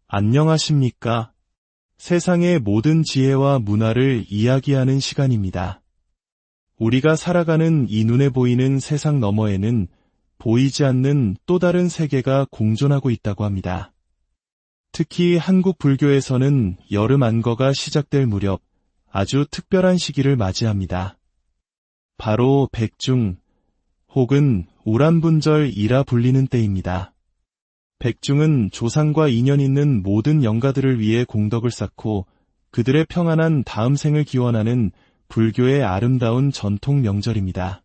안녕하십니까? 세상의 모든 지혜와 문화를 이야기하는 시간입니다. 우리가 살아가는 이 눈에 보이는 세상 너머에는 보이지 않는 또 다른 세계가 공존하고 있다고 합니다. 특히 한국 불교에서는 여름 안거가 시작될 무렵 아주 특별한 시기를 맞이합니다. 바로 백중 혹은 우란분절이라 불리는 때입니다. 백중은 조상과 인연 있는 모든 영가들을 위해 공덕을 쌓고 그들의 평안한 다음 생을 기원하는 불교의 아름다운 전통 명절입니다.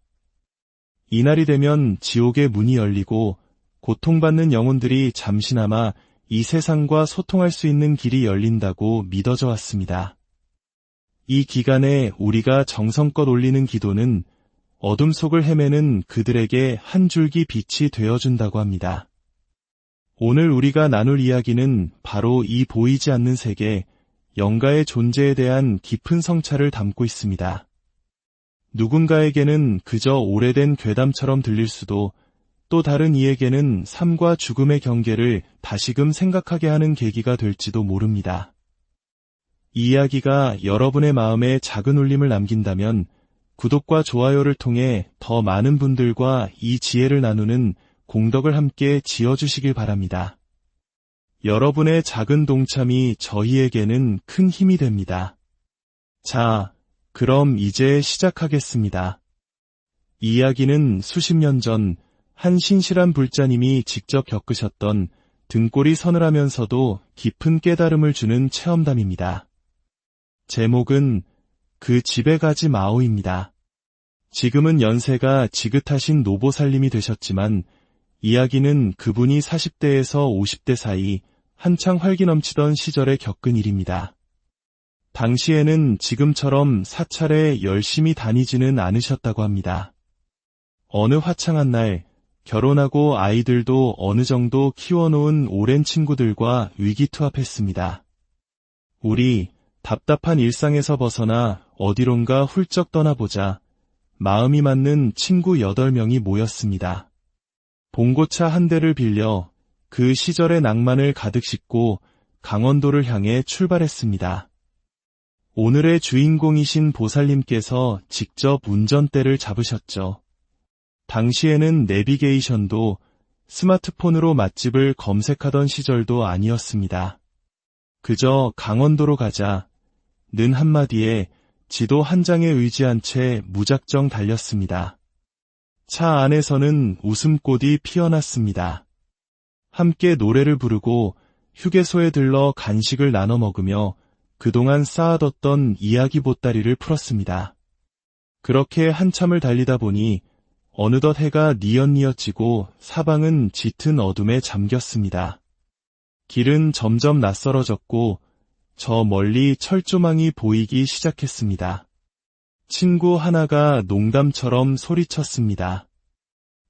이날이 되면 지옥의 문이 열리고 고통받는 영혼들이 잠시나마 이 세상과 소통할 수 있는 길이 열린다고 믿어져 왔습니다. 이 기간에 우리가 정성껏 올리는 기도는 어둠 속을 헤매는 그들에게 한 줄기 빛이 되어준다고 합니다. 오늘 우리가 나눌 이야기는 바로 이 보이지 않는 세계, 영가의 존재에 대한 깊은 성찰을 담고 있습니다. 누군가에게는 그저 오래된 괴담처럼 들릴 수도, 또 다른 이에게는 삶과 죽음의 경계를 다시금 생각하게 하는 계기가 될지도 모릅니다. 이 이야기가 여러분의 마음에 작은 울림을 남긴다면 구독과 좋아요를 통해 더 많은 분들과 이 지혜를 나누는 공덕을 함께 지어주시길 바랍니다. 여러분의 작은 동참이 저희에게는 큰 힘이 됩니다. 자, 그럼 이제 시작하겠습니다. 이 이야기는 수십 년 전 한 신실한 불자님이 직접 겪으셨던 등골이 서늘하면서도 깊은 깨달음을 주는 체험담입니다. 제목은 그 집에 가지 마오입니다. 지금은 연세가 지긋하신 노보살님이 되셨지만 이야기는 그분이 40대에서 50대 사이 한창 활기 넘치던 시절에 겪은 일입니다. 당시에는 지금처럼 사찰에 열심히 다니지는 않으셨다고 합니다. 어느 화창한 날 결혼하고 아이들도 어느 정도 키워놓은 오랜 친구들과 위기투합했습니다. 우리 답답한 일상에서 벗어나 어디론가 훌쩍 떠나보자 마음이 맞는 친구 8명이 모였습니다. 봉고차 한 대를 빌려 그 시절의 낭만을 가득 싣고 강원도를 향해 출발했습니다. 오늘의 주인공이신 보살님께서 직접 운전대를 잡으셨죠. 당시에는 내비게이션도 스마트폰으로 맛집을 검색하던 시절도 아니었습니다. 그저 강원도로 가자 는 한마디에 지도 한 장에 의지한 채 무작정 달렸습니다. 차 안에서는 웃음꽃이 피어났습니다. 함께 노래를 부르고 휴게소에 들러 간식을 나눠 먹으며 그동안 쌓아뒀던 이야기 보따리를 풀었습니다. 그렇게 한참을 달리다 보니 어느덧 해가 뉘엿뉘엿 지고 사방은 짙은 어둠에 잠겼습니다. 길은 점점 낯설어졌고 저 멀리 철조망이 보이기 시작했습니다. 친구 하나가 농담처럼 소리쳤습니다.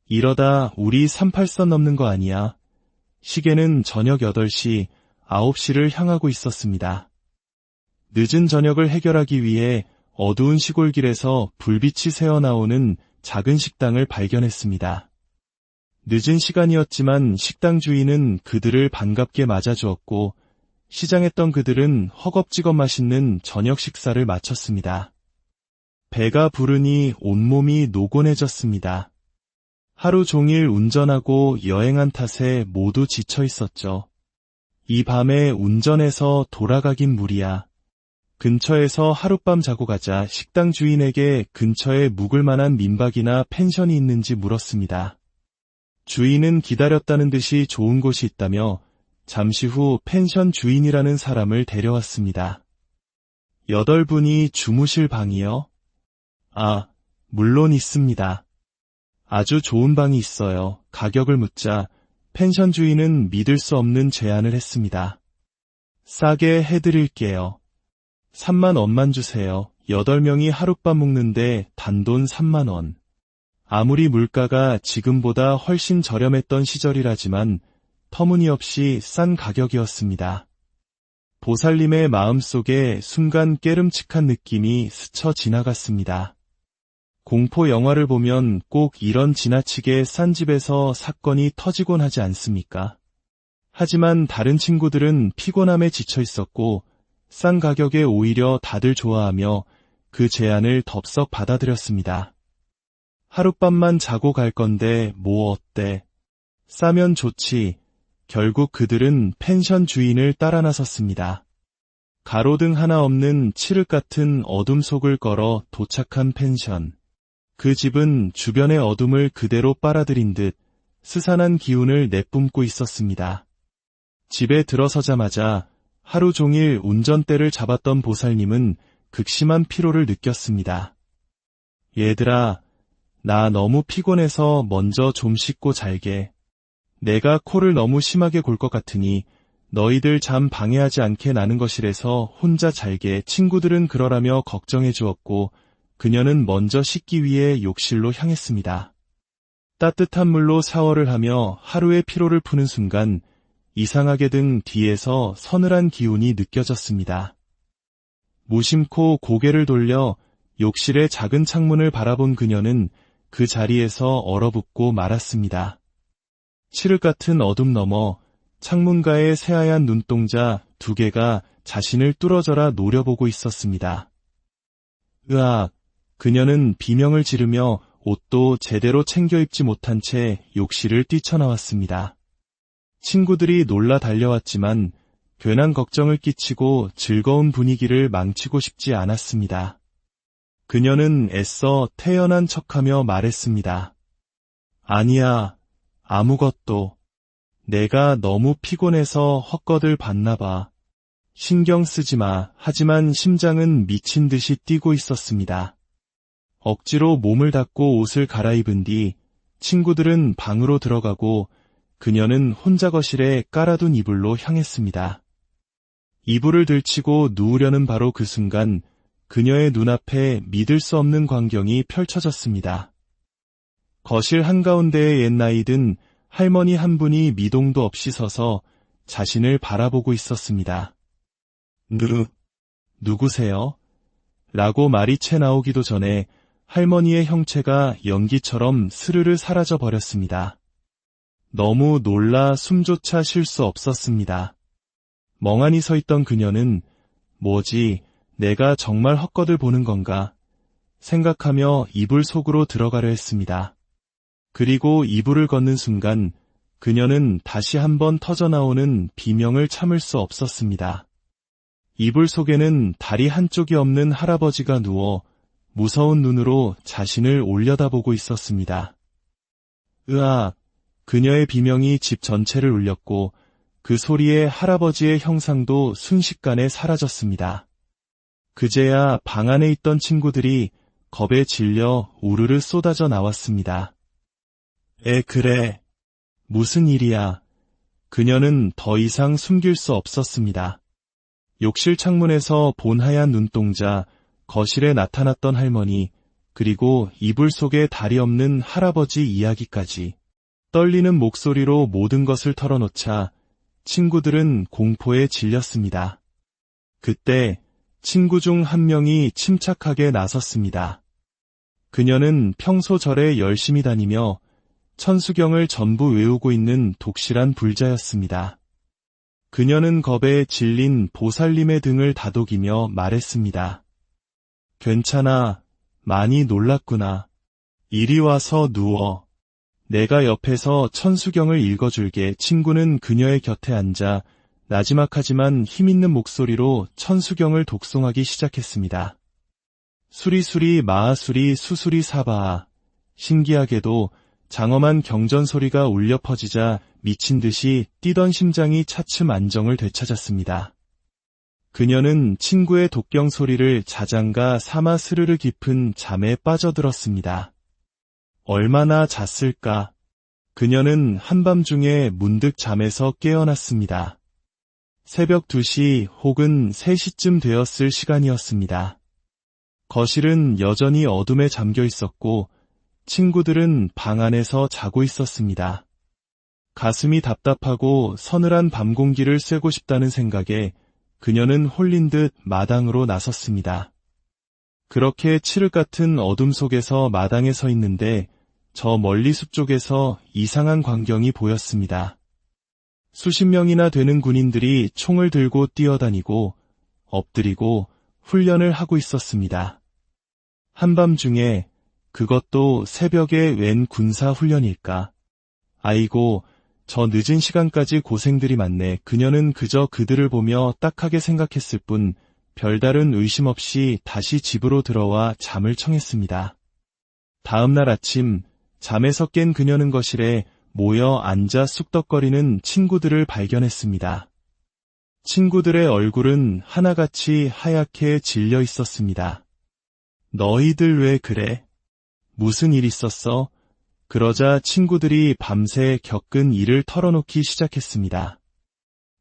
이러다 우리 38선 넘는 거 아니야? 시계는 저녁 8시, 9시를 향하고 있었습니다. 늦은 저녁을 해결하기 위해 어두운 시골길에서 불빛이 새어나오는 작은 식당을 발견했습니다. 늦은 시간이었지만 식당 주인은 그들을 반갑게 맞아주었고 시장했던 그들은 허겁지겁 맛있는 저녁 식사를 마쳤습니다. 배가 부르니 온몸이 노곤해졌습니다. 하루 종일 운전하고 여행한 탓에 모두 지쳐 있었죠. 이 밤에 운전해서 돌아가긴 무리야. 근처에서 하룻밤 자고 가자 식당 주인에게 근처에 묵을 만한 민박이나 펜션이 있는지 물었습니다. 주인은 기다렸다는 듯이 좋은 곳이 있다며 잠시 후 펜션 주인이라는 사람을 데려왔습니다. 8분이 주무실 방이요? 아, 물론 있습니다. 아주 좋은 방이 있어요. 가격을 묻자 펜션 주인은 믿을 수 없는 제안을 했습니다. 싸게 해드릴게요. 3만 원만 주세요. 8명이 하룻밤 묵는데 단돈 3만 원. 아무리 물가가 지금보다 훨씬 저렴했던 시절이라지만 터무니없이 싼 가격이었습니다. 보살님의 마음속에 순간 깨름칙한 느낌이 스쳐 지나갔습니다. 공포 영화를 보면 꼭 이런 지나치게 싼 집에서 사건이 터지곤 하지 않습니까? 하지만 다른 친구들은 피곤함에 지쳐 있었고 싼 가격에 오히려 다들 좋아하며 그 제안을 덥석 받아들였습니다. 하룻밤만 자고 갈 건데 뭐 어때? 싸면 좋지. 결국 그들은 펜션 주인을 따라 나섰습니다. 가로등 하나 없는 칠흑 같은 어둠 속을 걸어 도착한 펜션. 그 집은 주변의 어둠을 그대로 빨아들인 듯 스산한 기운을 내뿜고 있었습니다. 집에 들어서자마자 하루 종일 운전대를 잡았던 보살님은 극심한 피로를 느꼈습니다. 얘들아, 나 너무 피곤해서 먼저 좀 씻고 잘게. 내가 코를 너무 심하게 골 것 같으니 너희들 잠 방해하지 않게 나는 것이래서 혼자 잘게. 친구들은 그러라며 걱정해 주었고 그녀는 먼저 씻기 위해 욕실로 향했습니다. 따뜻한 물로 샤워를 하며 하루의 피로를 푸는 순간 이상하게 등 뒤에서 서늘한 기운이 느껴졌습니다. 무심코 고개를 돌려 욕실의 작은 창문을 바라본 그녀는 그 자리에서 얼어붙고 말았습니다. 칠흑 같은 어둠 너머 창문가의 새하얀 눈동자 두 개가 자신을 뚫어져라 노려보고 있었습니다. 으악! 그녀는 비명을 지르며 옷도 제대로 챙겨 입지 못한 채 욕실을 뛰쳐나왔습니다. 친구들이 놀라 달려왔지만 괜한 걱정을 끼치고 즐거운 분위기를 망치고 싶지 않았습니다. 그녀는 애써 태연한 척하며 말했습니다. 아니야, 아무것도. 내가 너무 피곤해서 헛것을 봤나 봐. 신경 쓰지 마. 하지만 심장은 미친 듯이 뛰고 있었습니다. 억지로 몸을 닫고 옷을 갈아입은 뒤 친구들은 방으로 들어가고 그녀는 혼자 거실에 깔아둔 이불로 향했습니다. 이불을 들치고 누우려는 바로 그 순간 그녀의 눈앞에 믿을 수 없는 광경이 펼쳐졌습니다. 거실 한가운데에 옛 나이 든 할머니 한 분이 미동도 없이 서서 자신을 바라보고 있었습니다. 누구세요? 라고 말이 채 나오기도 전에 할머니의 형체가 연기처럼 스르르 사라져 버렸습니다. 너무 놀라 숨조차 쉴 수 없었습니다. 멍하니 서 있던 그녀는 뭐지, 내가 정말 헛것을 보는 건가 생각하며 이불 속으로 들어가려 했습니다. 그리고 이불을 걷는 순간 그녀는 다시 한번 터져나오는 비명을 참을 수 없었습니다. 이불 속에는 다리 한쪽이 없는 할아버지가 누워 무서운 눈으로 자신을 올려다보고 있었습니다. 으악! 그녀의 비명이 집 전체를 울렸고 그 소리에 할아버지의 형상도 순식간에 사라졌습니다. 그제야 방 안에 있던 친구들이 겁에 질려 우르르 쏟아져 나왔습니다. 그래. 무슨 일이야. 그녀는 더 이상 숨길 수 없었습니다. 욕실 창문에서 본 하얀 눈동자, 거실에 나타났던 할머니, 그리고 이불 속에 다리 없는 할아버지 이야기까지. 떨리는 목소리로 모든 것을 털어놓자 친구들은 공포에 질렸습니다. 그때 친구 중 한 명이 침착하게 나섰습니다. 그녀는 평소 절에 열심히 다니며 천수경을 전부 외우고 있는 독실한 불자였습니다. 그녀는 겁에 질린 보살님의 등을 다독이며 말했습니다. 괜찮아. 많이 놀랐구나. 이리 와서 누워. 내가 옆에서 천수경을 읽어줄게. 친구는 그녀의 곁에 앉아 나지막하지만 힘있는 목소리로 천수경을 독송하기 시작했습니다. 수리수리 마하수리 수수리 사바하. 신기하게도 장엄한 경전 소리가 울려 퍼지자 미친 듯이 뛰던 심장이 차츰 안정을 되찾았습니다. 그녀는 친구의 독경 소리를 자장가 삼아 스르르 깊은 잠에 빠져들었습니다. 얼마나 잤을까? 그녀는 한밤중에 문득 잠에서 깨어났습니다. 새벽 2시 혹은 3시쯤 되었을 시간이었습니다. 거실은 여전히 어둠에 잠겨 있었고 친구들은 방 안에서 자고 있었습니다. 가슴이 답답하고 서늘한 밤 공기를 쐬고 싶다는 생각에 그녀는 홀린 듯 마당으로 나섰습니다. 그렇게 칠흑 같은 어둠 속에서 마당에 서 있는데 저 멀리 숲 쪽에서 이상한 광경이 보였습니다. 수십 명이나 되는 군인들이 총을 들고 뛰어다니고 엎드리고 훈련을 하고 있었습니다. 한밤중에, 그것도 새벽에 웬 군사 훈련일까? 아이고, 저 늦은 시간까지 고생들이 많네. 그녀는 그저 그들을 보며 딱하게 생각했을 뿐 별다른 의심 없이 다시 집으로 들어와 잠을 청했습니다. 다음 날 아침, 잠에서 깬 그녀는 거실에 모여 앉아 쑥덕거리는 친구들을 발견했습니다. 친구들의 얼굴은 하나같이 하얗게 질려 있었습니다. 너희들 왜 그래? 무슨 일 있었어? 그러자 친구들이 밤새 겪은 일을 털어놓기 시작했습니다.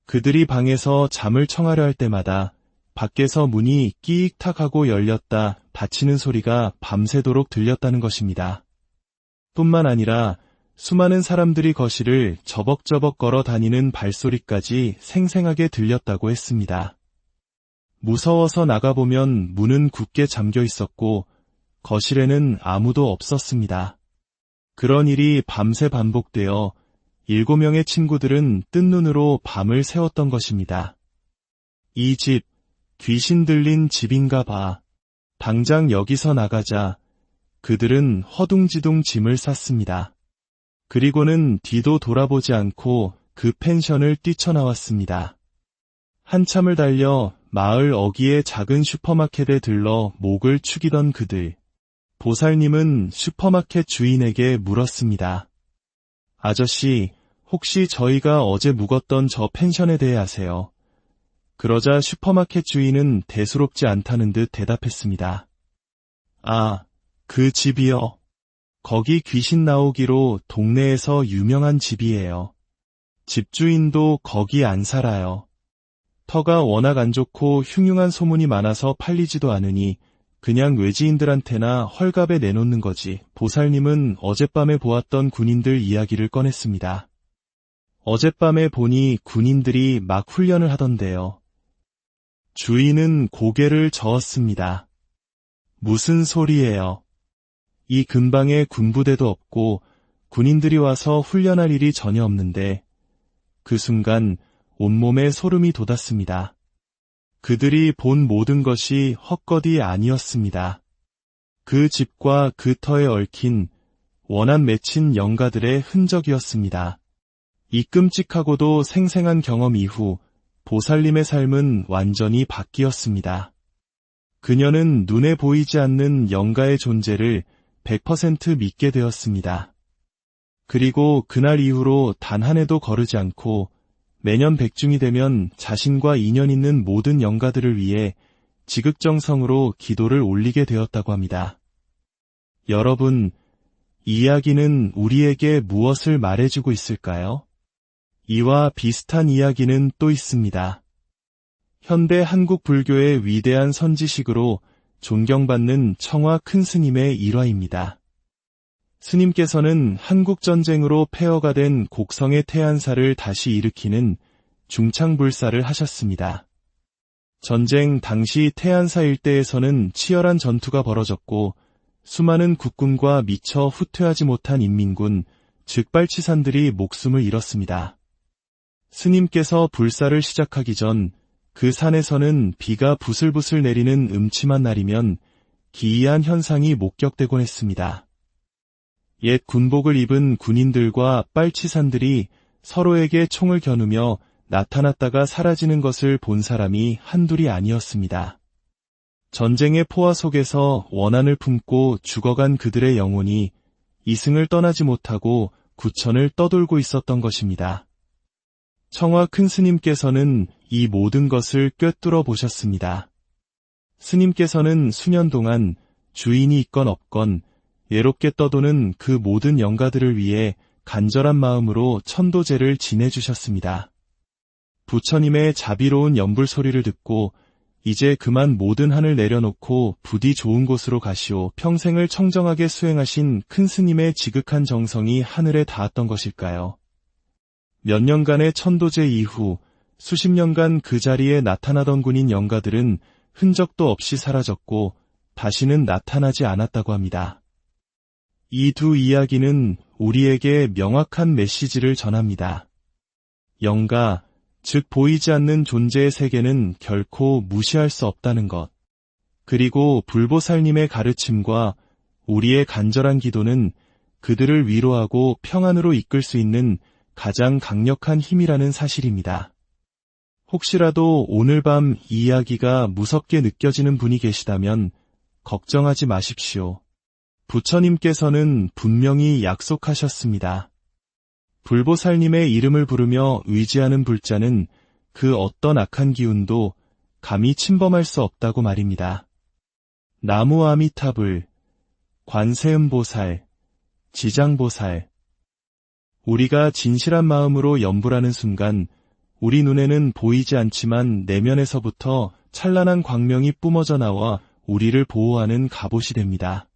그들이 방에서 잠을 청하려 할 때마다 밖에서 문이 끼익탁 하고 열렸다 닫히는 소리가 밤새도록 들렸다는 것입니다. 뿐만 아니라 수많은 사람들이 거실을 저벅저벅 걸어 다니는 발소리까지 생생하게 들렸다고 했습니다. 무서워서 나가보면 문은 굳게 잠겨 있었고 거실에는 아무도 없었습니다. 그런 일이 밤새 반복되어 7명의 친구들은 뜬 눈으로 밤을 새웠던 것입니다. 이 집, 귀신 들린 집인가 봐. 당장 여기서 나가자. 그들은 허둥지둥 짐을 쌌습니다. 그리고는 뒤도 돌아보지 않고 그 펜션을 뛰쳐나왔습니다. 한참을 달려 마을 어귀의 작은 슈퍼마켓에 들러 목을 축이던 그들. 보살님은 슈퍼마켓 주인에게 물었습니다. 아저씨, 혹시 저희가 어제 묵었던 저 펜션에 대해 아세요? 그러자 슈퍼마켓 주인은 대수롭지 않다는 듯 대답했습니다. 아, 그 집이요. 거기 귀신 나오기로 동네에서 유명한 집이에요. 집주인도 거기 안 살아요. 터가 워낙 안 좋고 흉흉한 소문이 많아서 팔리지도 않으니 그냥 외지인들한테나 헐값에 내놓는 거지. 보살님은 어젯밤에 보았던 군인들 이야기를 꺼냈습니다. 어젯밤에 보니 군인들이 막 훈련을 하던데요. 주인은 고개를 저었습니다. 무슨 소리예요? 이 근방에 군부대도 없고 군인들이 와서 훈련할 일이 전혀 없는데 그 순간 온몸에 소름이 돋았습니다. 그들이 본 모든 것이 헛것이 아니었습니다. 그 집과 그 터에 얽힌 원한 맺힌 영가들의 흔적이었습니다. 이 끔찍하고도 생생한 경험 이후 보살님의 삶은 완전히 바뀌었습니다. 그녀는 눈에 보이지 않는 영가의 존재를 100% 믿게 되었습니다. 그리고 그날 이후로 단 한 해도 거르지 않고 매년 백중이 되면 자신과 인연 있는 모든 영가들을 위해 지극정성으로 기도를 올리게 되었다고 합니다. 여러분, 이 이야기는 우리에게 무엇을 말해주고 있을까요? 이와 비슷한 이야기는 또 있습니다. 현대 한국 불교의 위대한 선지식으로 존경받는 청화 큰 스님의 일화입니다. 스님께서는 한국전쟁으로 폐허가 된 곡성의 태안사를 다시 일으키는 중창불사를 하셨습니다. 전쟁 당시 태안사 일대에서는 치열한 전투가 벌어졌고 수많은 국군과 미처 후퇴하지 못한 인민군, 즉 빨치산들이 목숨을 잃었습니다. 스님께서 불사를 시작하기 전 그 산에서는 비가 부슬부슬 내리는 음침한 날이면 기이한 현상이 목격되곤 했습니다. 옛 군복을 입은 군인들과 빨치산들이 서로에게 총을 겨누며 나타났다가 사라지는 것을 본 사람이 한둘이 아니었습니다. 전쟁의 포화 속에서 원한을 품고 죽어간 그들의 영혼이 이승을 떠나지 못하고 구천을 떠돌고 있었던 것입니다. 청화 큰 스님께서는 이 모든 것을 꿰뚫어 보셨습니다. 스님께서는 수년 동안 주인이 있건 없건 외롭게 떠도는 그 모든 영가들을 위해 간절한 마음으로 천도제를 지내주셨습니다. 부처님의 자비로운 연불 소리를 듣고 이제 그만 모든 한을 내려놓고 부디 좋은 곳으로 가시오. 평생을 청정하게 수행하신 큰 스님의 지극한 정성이 하늘에 닿았던 것일까요? 몇 년간의 천도제 이후 수십 년간 그 자리에 나타나던 군인 영가들은 흔적도 없이 사라졌고 다시는 나타나지 않았다고 합니다. 이 두 이야기는 우리에게 명확한 메시지를 전합니다. 영가, 즉 보이지 않는 존재의 세계는 결코 무시할 수 없다는 것. 그리고 불보살님의 가르침과 우리의 간절한 기도는 그들을 위로하고 평안으로 이끌 수 있는 가장 강력한 힘이라는 사실입니다. 혹시라도 오늘 밤 이 이야기가 무섭게 느껴지는 분이 계시다면 걱정하지 마십시오. 부처님께서는 분명히 약속하셨습니다. 불보살님의 이름을 부르며 의지하는 불자는 그 어떤 악한 기운도 감히 침범할 수 없다고 말입니다. 나무 아미타불, 관세음보살, 지장보살. 우리가 진실한 마음으로 염불하는 순간 우리 눈에는 보이지 않지만 내면에서부터 찬란한 광명이 뿜어져 나와 우리를 보호하는 갑옷이 됩니다.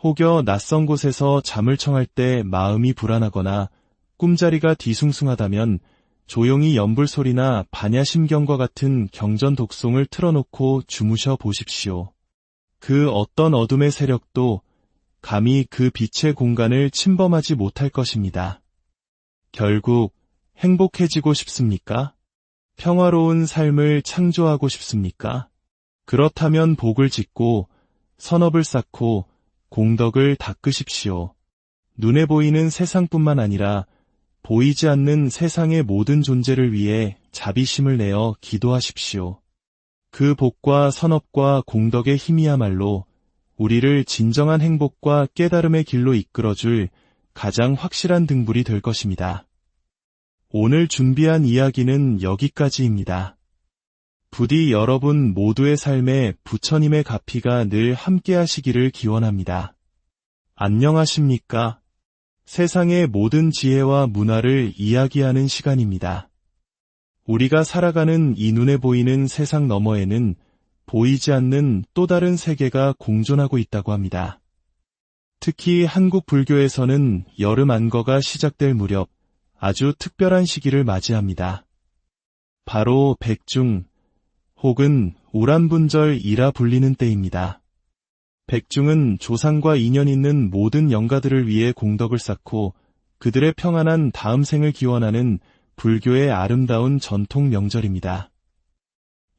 혹여 낯선 곳에서 잠을 청할 때 마음이 불안하거나 꿈자리가 뒤숭숭하다면 조용히 연불소리나 반야심경과 같은 경전 독송을 틀어놓고 주무셔 보십시오. 그 어떤 어둠의 세력도 감히 그 빛의 공간을 침범하지 못할 것입니다. 결국 행복해지고 싶습니까? 평화로운 삶을 창조하고 싶습니까? 그렇다면 복을 짓고 선업을 쌓고 공덕을 닦으십시오. 눈에 보이는 세상뿐만 아니라 보이지 않는 세상의 모든 존재를 위해 자비심을 내어 기도하십시오. 그 복과 선업과 공덕의 힘이야말로 우리를 진정한 행복과 깨달음의 길로 이끌어줄 가장 확실한 등불이 될 것입니다. 오늘 준비한 이야기는 여기까지입니다. 부디 여러분 모두의 삶에 부처님의 가피가 늘 함께하시기를 기원합니다. 안녕하십니까? 세상의 모든 지혜와 문화를 이야기하는 시간입니다. 우리가 살아가는 이 눈에 보이는 세상 너머에는 보이지 않는 또 다른 세계가 공존하고 있다고 합니다. 특히 한국 불교에서는 여름 안거가 시작될 무렵 아주 특별한 시기를 맞이합니다. 바로 백중 혹은 우란분절이라 불리는 때입니다. 백중은 조상과 인연 있는 모든 영가들을 위해 공덕을 쌓고 그들의 평안한 다음 생을 기원하는 불교의 아름다운 전통 명절입니다.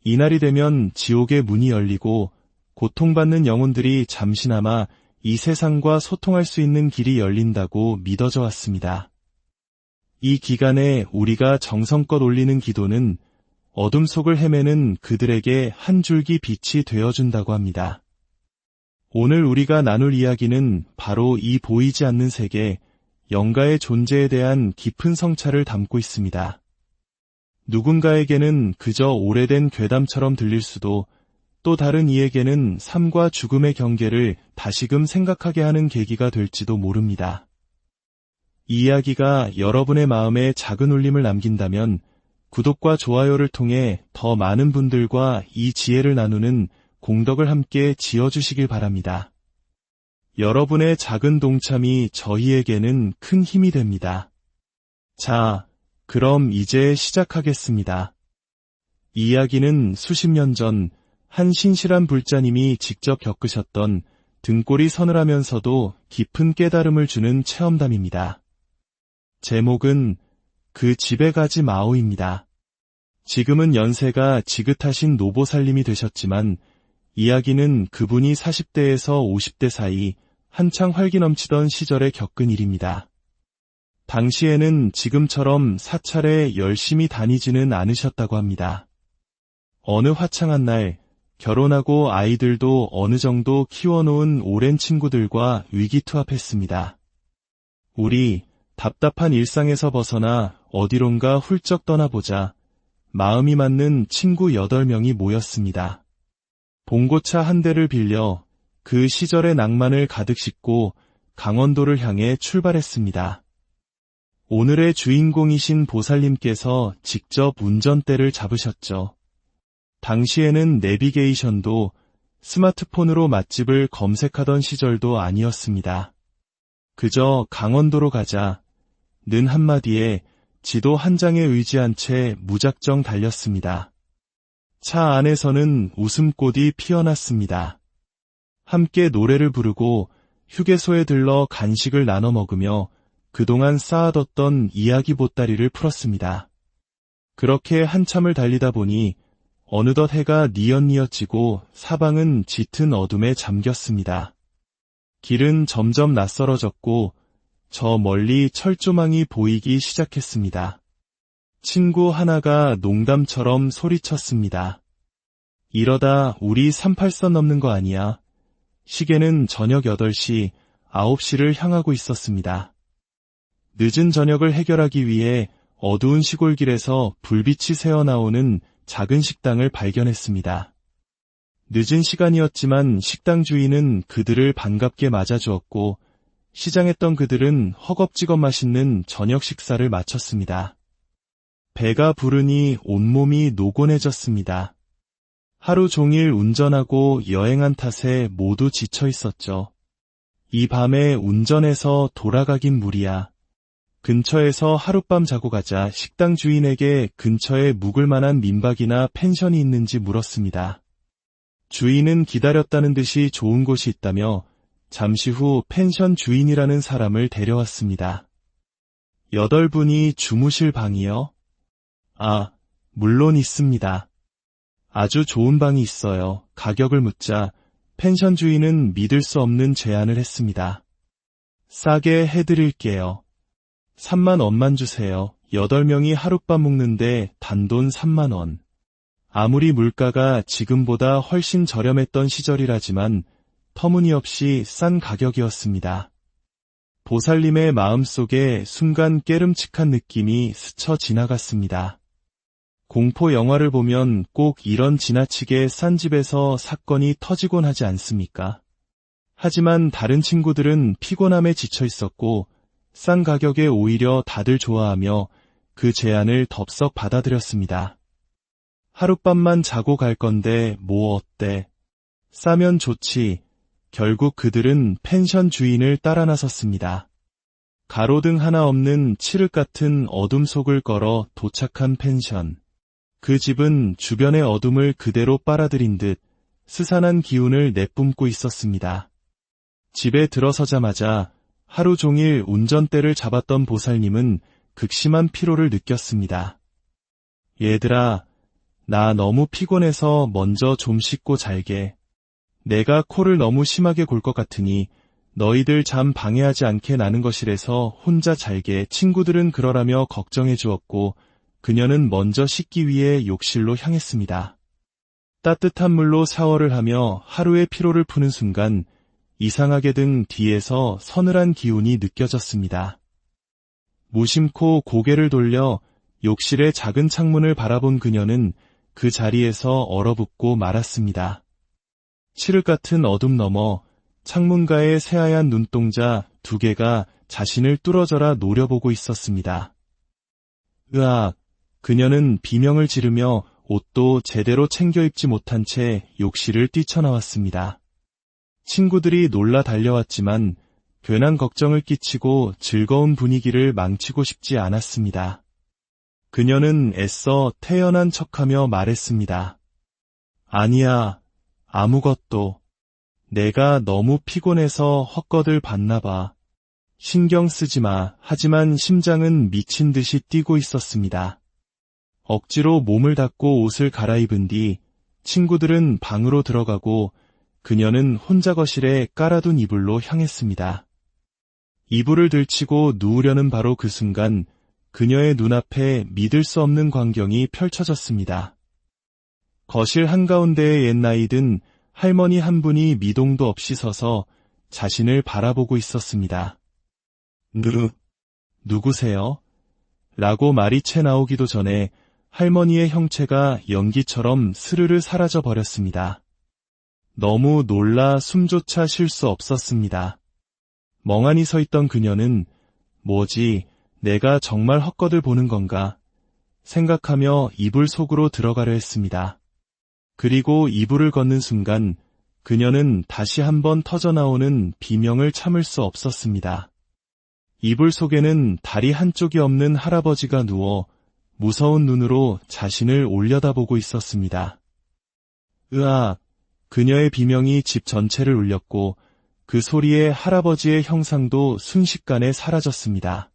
이날이 되면 지옥의 문이 열리고 고통받는 영혼들이 잠시나마 이 세상과 소통할 수 있는 길이 열린다고 믿어져 왔습니다. 이 기간에 우리가 정성껏 올리는 기도는 어둠 속을 헤매는 그들에게 한 줄기 빛이 되어준다고 합니다. 오늘 우리가 나눌 이야기는 바로 이 보이지 않는 세계, 영가의 존재에 대한 깊은 성찰을 담고 있습니다. 누군가에게는 그저 오래된 괴담처럼 들릴 수도 또 다른 이에게는 삶과 죽음의 경계를 다시금 생각하게 하는 계기가 될지도 모릅니다. 이 이야기가 여러분의 마음에 작은 울림을 남긴다면 구독과 좋아요를 통해 더 많은 분들과 이 지혜를 나누는 공덕을 함께 지어주시길 바랍니다. 여러분의 작은 동참이 저희에게는 큰 힘이 됩니다. 자, 그럼 이제 시작하겠습니다. 이 이야기는 수십 년 전 한 신실한 불자님이 직접 겪으셨던 등골이 서늘하면서도 깊은 깨달음을 주는 체험담입니다. 제목은 그 집에 가지 마오입니다. 지금은 연세가 지긋하신 노보살님이 되셨지만 이야기는 그분이 40대에서 50대 사이 한창 활기 넘치던 시절에 겪은 일입니다. 당시에는 지금처럼 사찰에 열심히 다니지는 않으셨다고 합니다. 어느 화창한 날 결혼하고 아이들도 어느 정도 키워놓은 오랜 친구들과 위기투합했습니다. 우리 답답한 일상에서 벗어나 어디론가 훌쩍 떠나보자 마음이 맞는 친구 8명이 모였습니다. 봉고차 한 대를 빌려 그 시절의 낭만을 가득 싣고 강원도를 향해 출발했습니다. 오늘의 주인공이신 보살님께서 직접 운전대를 잡으셨죠. 당시에는 내비게이션도 스마트폰으로 맛집을 검색하던 시절도 아니었습니다. 그저 강원도로 가자 는 한마디에 지도 한 장에 의지한 채 무작정 달렸습니다. 차 안에서는 웃음꽃이 피어났습니다. 함께 노래를 부르고 휴게소에 들러 간식을 나눠 먹으며 그동안 쌓아뒀던 이야기 보따리를 풀었습니다. 그렇게 한참을 달리다 보니 어느덧 해가 뉘엿뉘엿지고 사방은 짙은 어둠에 잠겼습니다. 길은 점점 낯설어졌고 저 멀리 철조망이 보이기 시작했습니다. 친구 하나가 농담처럼 소리쳤습니다. 이러다 우리 38선 넘는 거 아니야? 시계는 저녁 8시, 9시를 향하고 있었습니다. 늦은 저녁을 해결하기 위해 어두운 시골길에서 불빛이 새어나오는 작은 식당을 발견했습니다. 늦은 시간이었지만 식당 주인은 그들을 반갑게 맞아주었고 시장했던 그들은 허겁지겁 맛있는 저녁 식사를 마쳤습니다. 배가 부르니 온몸이 노곤해졌습니다. 하루 종일 운전하고 여행한 탓에 모두 지쳐 있었죠. 이 밤에 운전해서 돌아가긴 무리야. 근처에서 하룻밤 자고 가자 식당 주인에게 근처에 묵을 만한 민박이나 펜션이 있는지 물었습니다. 주인은 기다렸다는 듯이 좋은 곳이 있다며 잠시 후 펜션 주인이라는 사람을 데려왔습니다. 8분이 주무실 방이요? 아, 물론 있습니다. 아주 좋은 방이 있어요. 가격을 묻자 펜션 주인은 믿을 수 없는 제안을 했습니다. 싸게 해드릴게요. 3만 원만 주세요. 8명이 하룻밤 묵는데 단돈 3만 원. 아무리 물가가 지금보다 훨씬 저렴했던 시절이라지만 터무니없이 싼 가격이었습니다. 보살님의 마음속에 순간 깨름칙한 느낌이 스쳐 지나갔습니다. 공포 영화를 보면 꼭 이런 지나치게 싼 집에서 사건이 터지곤 하지 않습니까? 하지만 다른 친구들은 피곤함에 지쳐 있었고 싼 가격에 오히려 다들 좋아하며 그 제안을 덥석 받아들였습니다. 하룻밤만 자고 갈 건데 뭐 어때? 싸면 좋지. 결국 그들은 펜션 주인을 따라 나섰습니다. 가로등 하나 없는 칠흑 같은 어둠 속을 걸어 도착한 펜션. 그 집은 주변의 어둠을 그대로 빨아들인 듯 스산한 기운을 내뿜고 있었습니다. 집에 들어서자마자 하루 종일 운전대를 잡았던 보살님은 극심한 피로를 느꼈습니다. 얘들아, 나 너무 피곤해서 먼저 좀 씻고 잘게. 내가 코를 너무 심하게 골 것 같으니 너희들 잠 방해하지 않게 나는 것이래서 혼자 잘게. 친구들은 그러라며 걱정해 주었고 그녀는 먼저 씻기 위해 욕실로 향했습니다. 따뜻한 물로 샤워를 하며 하루의 피로를 푸는 순간 이상하게 등 뒤에서 서늘한 기운이 느껴졌습니다. 무심코 고개를 돌려 욕실의 작은 창문을 바라본 그녀는 그 자리에서 얼어붙고 말았습니다. 칠흑 같은 어둠 너머 창문가의 새하얀 눈동자 2개가 자신을 뚫어져라 노려보고 있었습니다. 으악! 그녀는 비명을 지르며 옷도 제대로 챙겨 입지 못한 채 욕실을 뛰쳐나왔습니다. 친구들이 놀라 달려왔지만 괜한 걱정을 끼치고 즐거운 분위기를 망치고 싶지 않았습니다. 그녀는 애써 태연한 척하며 말했습니다. 아니야, 아무것도. 내가 너무 피곤해서 헛것을 봤나 봐. 신경 쓰지 마. 하지만 심장은 미친 듯이 뛰고 있었습니다. 억지로 몸을 닫고 옷을 갈아입은 뒤 친구들은 방으로 들어가고 그녀는 혼자 거실에 깔아둔 이불로 향했습니다. 이불을 들치고 누우려는 바로 그 순간 그녀의 눈앞에 믿을 수 없는 광경이 펼쳐졌습니다. 거실 한가운데에 옛 나이 든 할머니 한 분이 미동도 없이 서서 자신을 바라보고 있었습니다. 누구세요? 라고 말이 채 나오기도 전에 할머니의 형체가 연기처럼 스르르 사라져 버렸습니다. 너무 놀라 숨조차 쉴 수 없었습니다. 멍하니 서 있던 그녀는 뭐지, 내가 정말 헛것을 보는 건가 생각하며 이불 속으로 들어가려 했습니다. 그리고 이불을 걷는 순간 그녀는 다시 한번 터져나오는 비명을 참을 수 없었습니다. 이불 속에는 다리 한쪽이 없는 할아버지가 누워 무서운 눈으로 자신을 올려다보고 있었습니다. 으악! 그녀의 비명이 집 전체를 울렸고 그 소리에 할아버지의 형상도 순식간에 사라졌습니다.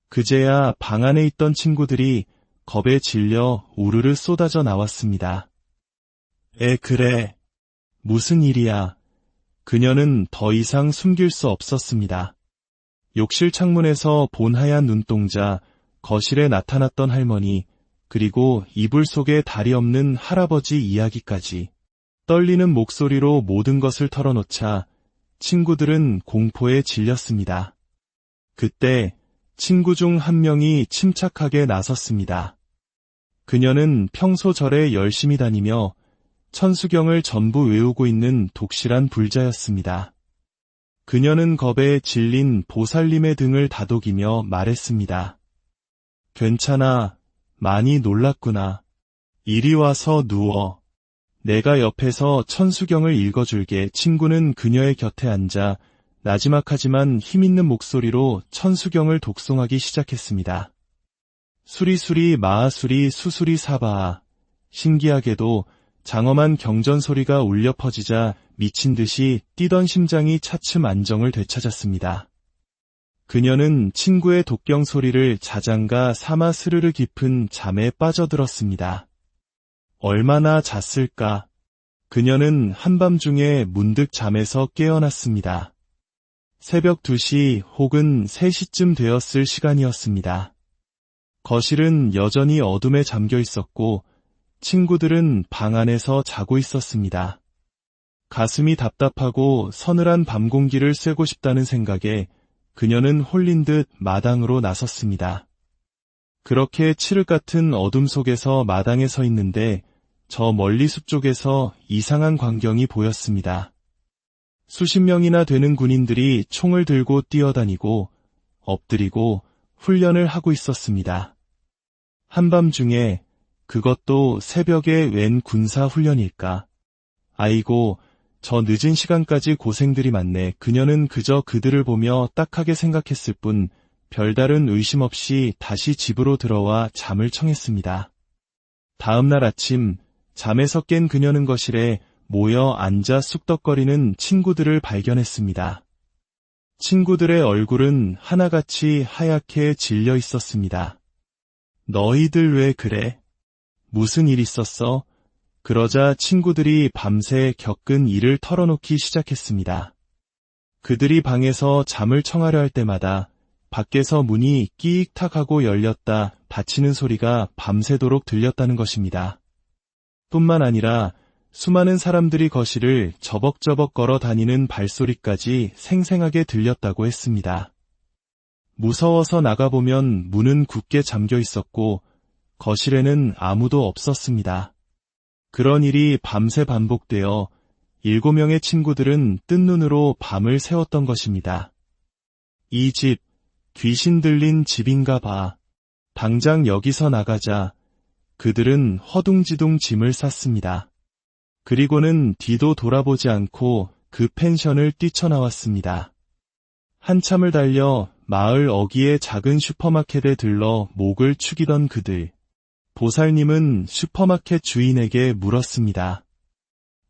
그제야 방 안에 있던 친구들이 겁에 질려 우르르 쏟아져 나왔습니다. 그래. 무슨 일이야. 그녀는 더 이상 숨길 수 없었습니다. 욕실 창문에서 본 하얀 눈동자, 거실에 나타났던 할머니, 그리고 이불 속에 다리 없는 할아버지 이야기까지. 떨리는 목소리로 모든 것을 털어놓자 친구들은 공포에 질렸습니다. 그때 친구 중 한 명이 침착하게 나섰습니다. 그녀는 평소 절에 열심히 다니며 천수경을 전부 외우고 있는 독실한 불자였습니다. 그녀는 겁에 질린 보살님의 등을 다독이며 말했습니다. 괜찮아. 많이 놀랐구나. 이리 와서 누워. 내가 옆에서 천수경을 읽어줄게. 친구는 그녀의 곁에 앉아 나지막하지만 힘있는 목소리로 천수경을 독송하기 시작했습니다. 수리수리 마하수리 수수리 사바아. 신기하게도 장엄한 경전 소리가 울려 퍼지자 미친 듯이 뛰던 심장이 차츰 안정을 되찾았습니다. 그녀는 친구의 독경 소리를 자장가 삼아 스르르 깊은 잠에 빠져들었습니다. 얼마나 잤을까? 그녀는 한밤중에 문득 잠에서 깨어났습니다. 새벽 2시 혹은 3시쯤 되었을 시간이었습니다. 거실은 여전히 어둠에 잠겨 있었고 친구들은 방 안에서 자고 있었습니다. 가슴이 답답하고 서늘한 밤 공기를 쐬고 싶다는 생각에 그녀는 홀린 듯 마당으로 나섰습니다. 그렇게 칠흑 같은 어둠 속에서 마당에 서 있는데 저 멀리 숲 쪽에서 이상한 광경이 보였습니다. 수십 명이나 되는 군인들이 총을 들고 뛰어다니고 엎드리고 훈련을 하고 있었습니다. 한밤중에 그것도 새벽에 웬 군사 훈련일까? 아이고, 저 늦은 시간까지 고생들이 많네. 그녀는 그저 그들을 보며 딱하게 생각했을 뿐 별다른 의심 없이 다시 집으로 들어와 잠을 청했습니다. 다음 날 아침 잠에서 깬 그녀는 거실에 모여 앉아 쑥덕거리는 친구들을 발견했습니다. 친구들의 얼굴은 하나같이 하얗게 질려 있었습니다. 너희들 왜 그래? 무슨 일 있었어? 그러자 친구들이 밤새 겪은 일을 털어놓기 시작했습니다. 그들이 방에서 잠을 청하려 할 때마다 밖에서 문이 끼익탁 하고 열렸다 닫히는 소리가 밤새도록 들렸다는 것입니다. 뿐만 아니라 수많은 사람들이 거실을 저벅저벅 걸어 다니는 발소리까지 생생하게 들렸다고 했습니다. 무서워서 나가보면 문은 굳게 잠겨 있었고 거실에는 아무도 없었습니다. 그런 일이 밤새 반복되어 7명의 친구들은 뜬 눈으로 밤을 새웠던 것입니다. 이 집, 귀신 들린 집인가 봐. 당장 여기서 나가자. 그들은 허둥지둥 짐을 쌌습니다. 그리고는 뒤도 돌아보지 않고 그 펜션을 뛰쳐나왔습니다. 한참을 달려 마을 어귀의 작은 슈퍼마켓에 들러 목을 축이던 그들. 보살님은 슈퍼마켓 주인에게 물었습니다.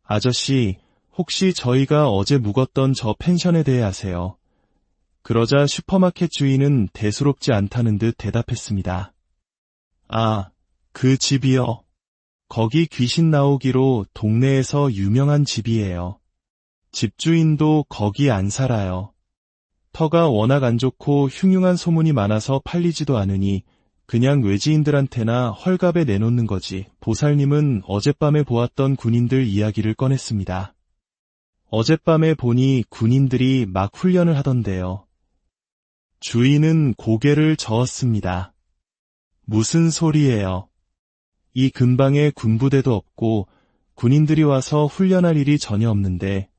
아저씨, 혹시 저희가 어제 묵었던 저 펜션에 대해 아세요? 그러자 슈퍼마켓 주인은 대수롭지 않다는 듯 대답했습니다. 아, 그 집이요. 거기 귀신 나오기로 동네에서 유명한 집이에요. 집주인도 거기 안 살아요. 터가 워낙 안 좋고 흉흉한 소문이 많아서 팔리지도 않으니 그냥 외지인들한테나 헐값에 내놓는 거지. 보살님은 어젯밤에 보았던 군인들 이야기를 꺼냈습니다. 어젯밤에 보니 군인들이 막 훈련을 하던데요. 주인은 고개를 저었습니다. 무슨 소리예요? 이 근방에 군부대도 없고 군인들이 와서 훈련할 일이 전혀 없는데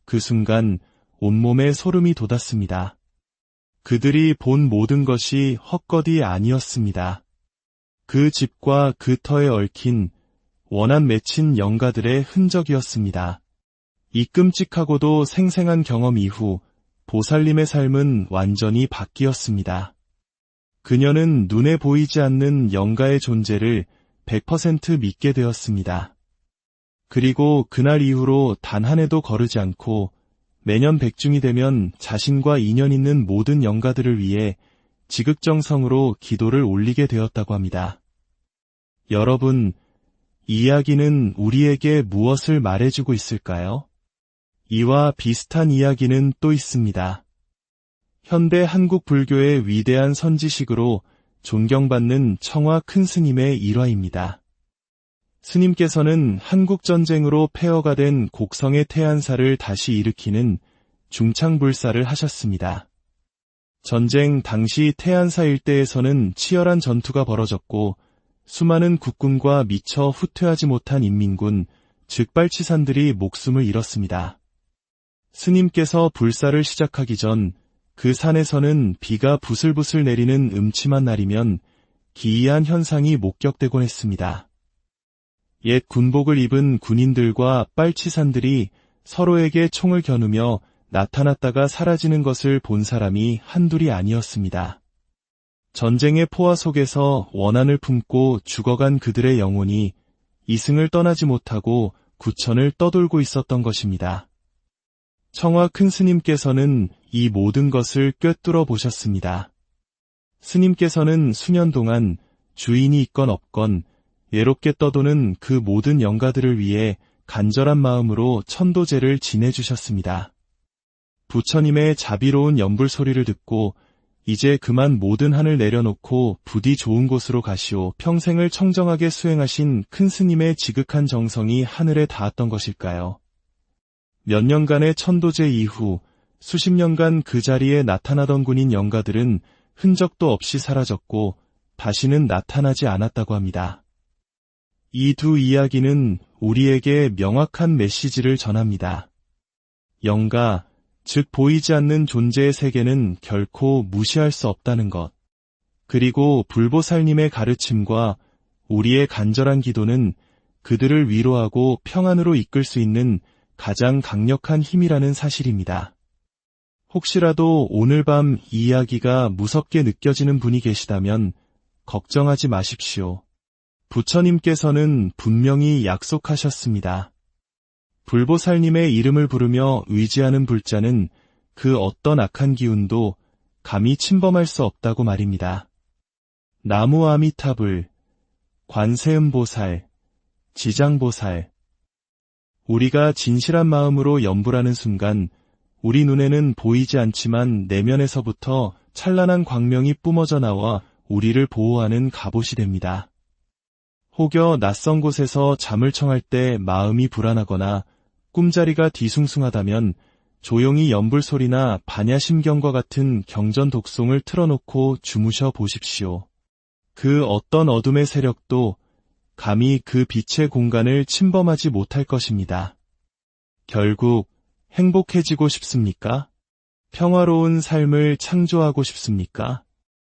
그 순간 온몸에 소름이 돋았습니다. 그들이 본 모든 것이 헛것이 아니었습니다. 그 집과 그 터에 얽힌 원한 맺힌 영가들의 흔적이었습니다. 이 끔찍하고도 생생한 경험 이후 보살님의 삶은 완전히 바뀌었습니다. 그녀는 눈에 보이지 않는 영가의 존재를 100% 믿게 되었습니다. 그리고 그날 이후로 단 한 해도 거르지 않고 매년 백중이 되면 자신과 인연 있는 모든 영가들을 위해 지극정성으로 기도를 올리게 되었다고 합니다. 여러분, 이 이야기는 우리에게 무엇을 말해주고 있을까요? 이와 비슷한 이야기는 또 있습니다. 현대 한국 불교의 위대한 선지식으로 존경받는 청화 큰 스님의 일화입니다. 스님께서는 한국전쟁으로 폐허가 된 곡성의 태안사를 다시 일으키는 중창불사를 하셨습니다. 전쟁 당시 태안사 일대에서는 치열한 전투가 벌어졌고 수많은 국군과 미처 후퇴하지 못한 인민군, 즉 빨치산들이 목숨을 잃었습니다. 스님께서 불사를 시작하기 전 그 산에서는 비가 부슬부슬 내리는 음침한 날이면 기이한 현상이 목격되곤 했습니다. 옛 군복을 입은 군인들과 빨치산들이 서로에게 총을 겨누며 나타났다가 사라지는 것을 본 사람이 한둘이 아니었습니다. 전쟁의 포화 속에서 원한을 품고 죽어간 그들의 영혼이 이승을 떠나지 못하고 구천을 떠돌고 있었던 것입니다. 청화 큰 스님께서는 이 모든 것을 꿰뚫어 보셨습니다. 스님께서는 수년 동안 주인이 있건 없건 외롭게 떠도는 그 모든 영가들을 위해 간절한 마음으로 천도제를 지내주셨습니다. 부처님의 자비로운 연불 소리를 듣고 이제 그만 모든 한을 내려놓고 부디 좋은 곳으로 가시오. 평생을 청정하게 수행하신 큰 스님의 지극한 정성이 하늘에 닿았던 것일까요? 몇 년간의 천도제 이후 수십 년간 그 자리에 나타나던 군인 영가들은 흔적도 없이 사라졌고 다시는 나타나지 않았다고 합니다. 이 두 이야기는 우리에게 명확한 메시지를 전합니다. 영가, 즉 보이지 않는 존재의 세계는 결코 무시할 수 없다는 것. 그리고 불보살님의 가르침과 우리의 간절한 기도는 그들을 위로하고 평안으로 이끌 수 있는 가장 강력한 힘이라는 사실입니다. 혹시라도 오늘 밤 이 이야기가 무섭게 느껴지는 분이 계시다면 걱정하지 마십시오. 부처님께서는 분명히 약속하셨습니다. 불보살님의 이름을 부르며 의지하는 불자는 그 어떤 악한 기운도 감히 침범할 수 없다고 말입니다. 나무 아미타불, 관세음보살, 지장보살. 우리가 진실한 마음으로 연불하는 순간 우리 눈에는 보이지 않지만 내면에서부터 찬란한 광명이 뿜어져 나와 우리를 보호하는 갑옷이 됩니다. 혹여 낯선 곳에서 잠을 청할 때 마음이 불안하거나 꿈자리가 뒤숭숭하다면 조용히 연불소리나 반야심경과 같은 경전 독송을 틀어놓고 주무셔 보십시오. 그 어떤 어둠의 세력도 감히 그 빛의 공간을 침범하지 못할 것입니다. 결국 행복해지고 싶습니까? 평화로운 삶을 창조하고 싶습니까?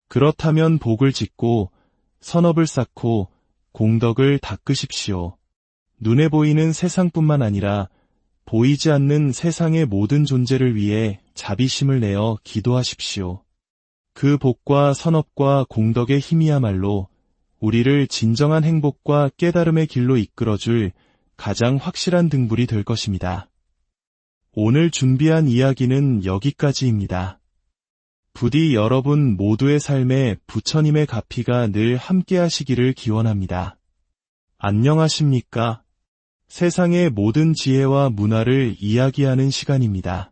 그렇다면 복을 짓고 선업을 쌓고 공덕을 닦으십시오. 눈에 보이는 세상뿐만 아니라 보이지 않는 세상의 모든 존재를 위해 자비심을 내어 기도하십시오. 그 복과 선업과 공덕의 힘이야말로 우리를 진정한 행복과 깨달음의 길로 이끌어줄 가장 확실한 등불이 될 것입니다. 오늘 준비한 이야기는 여기까지입니다. 부디 여러분 모두의 삶에 부처님의 가피가 늘 함께하시기를 기원합니다. 안녕하십니까? 세상의 모든 지혜와 문화를 이야기하는 시간입니다.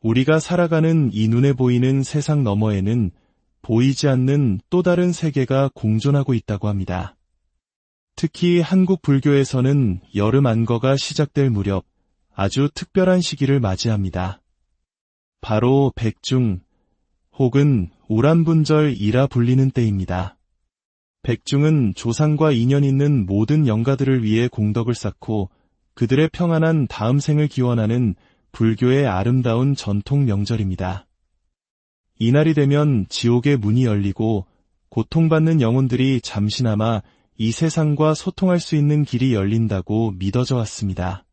우리가 살아가는 이 눈에 보이는 세상 너머에는 보이지 않는 또 다른 세계가 공존하고 있다고 합니다. 특히 한국 불교에서는 여름 안거가 시작될 무렵 아주 특별한 시기를 맞이합니다. 바로 백중 혹은 우란분절이라 불리는 때입니다. 백중은 조상과 인연 있는 모든 영가들을 위해 공덕을 쌓고 그들의 평안한 다음 생을 기원하는 불교의 아름다운 전통 명절입니다. 이날이 되면 지옥의 문이 열리고 고통받는 영혼들이 잠시나마 이 세상과 소통할 수 있는 길이 열린다고 믿어져 왔습니다.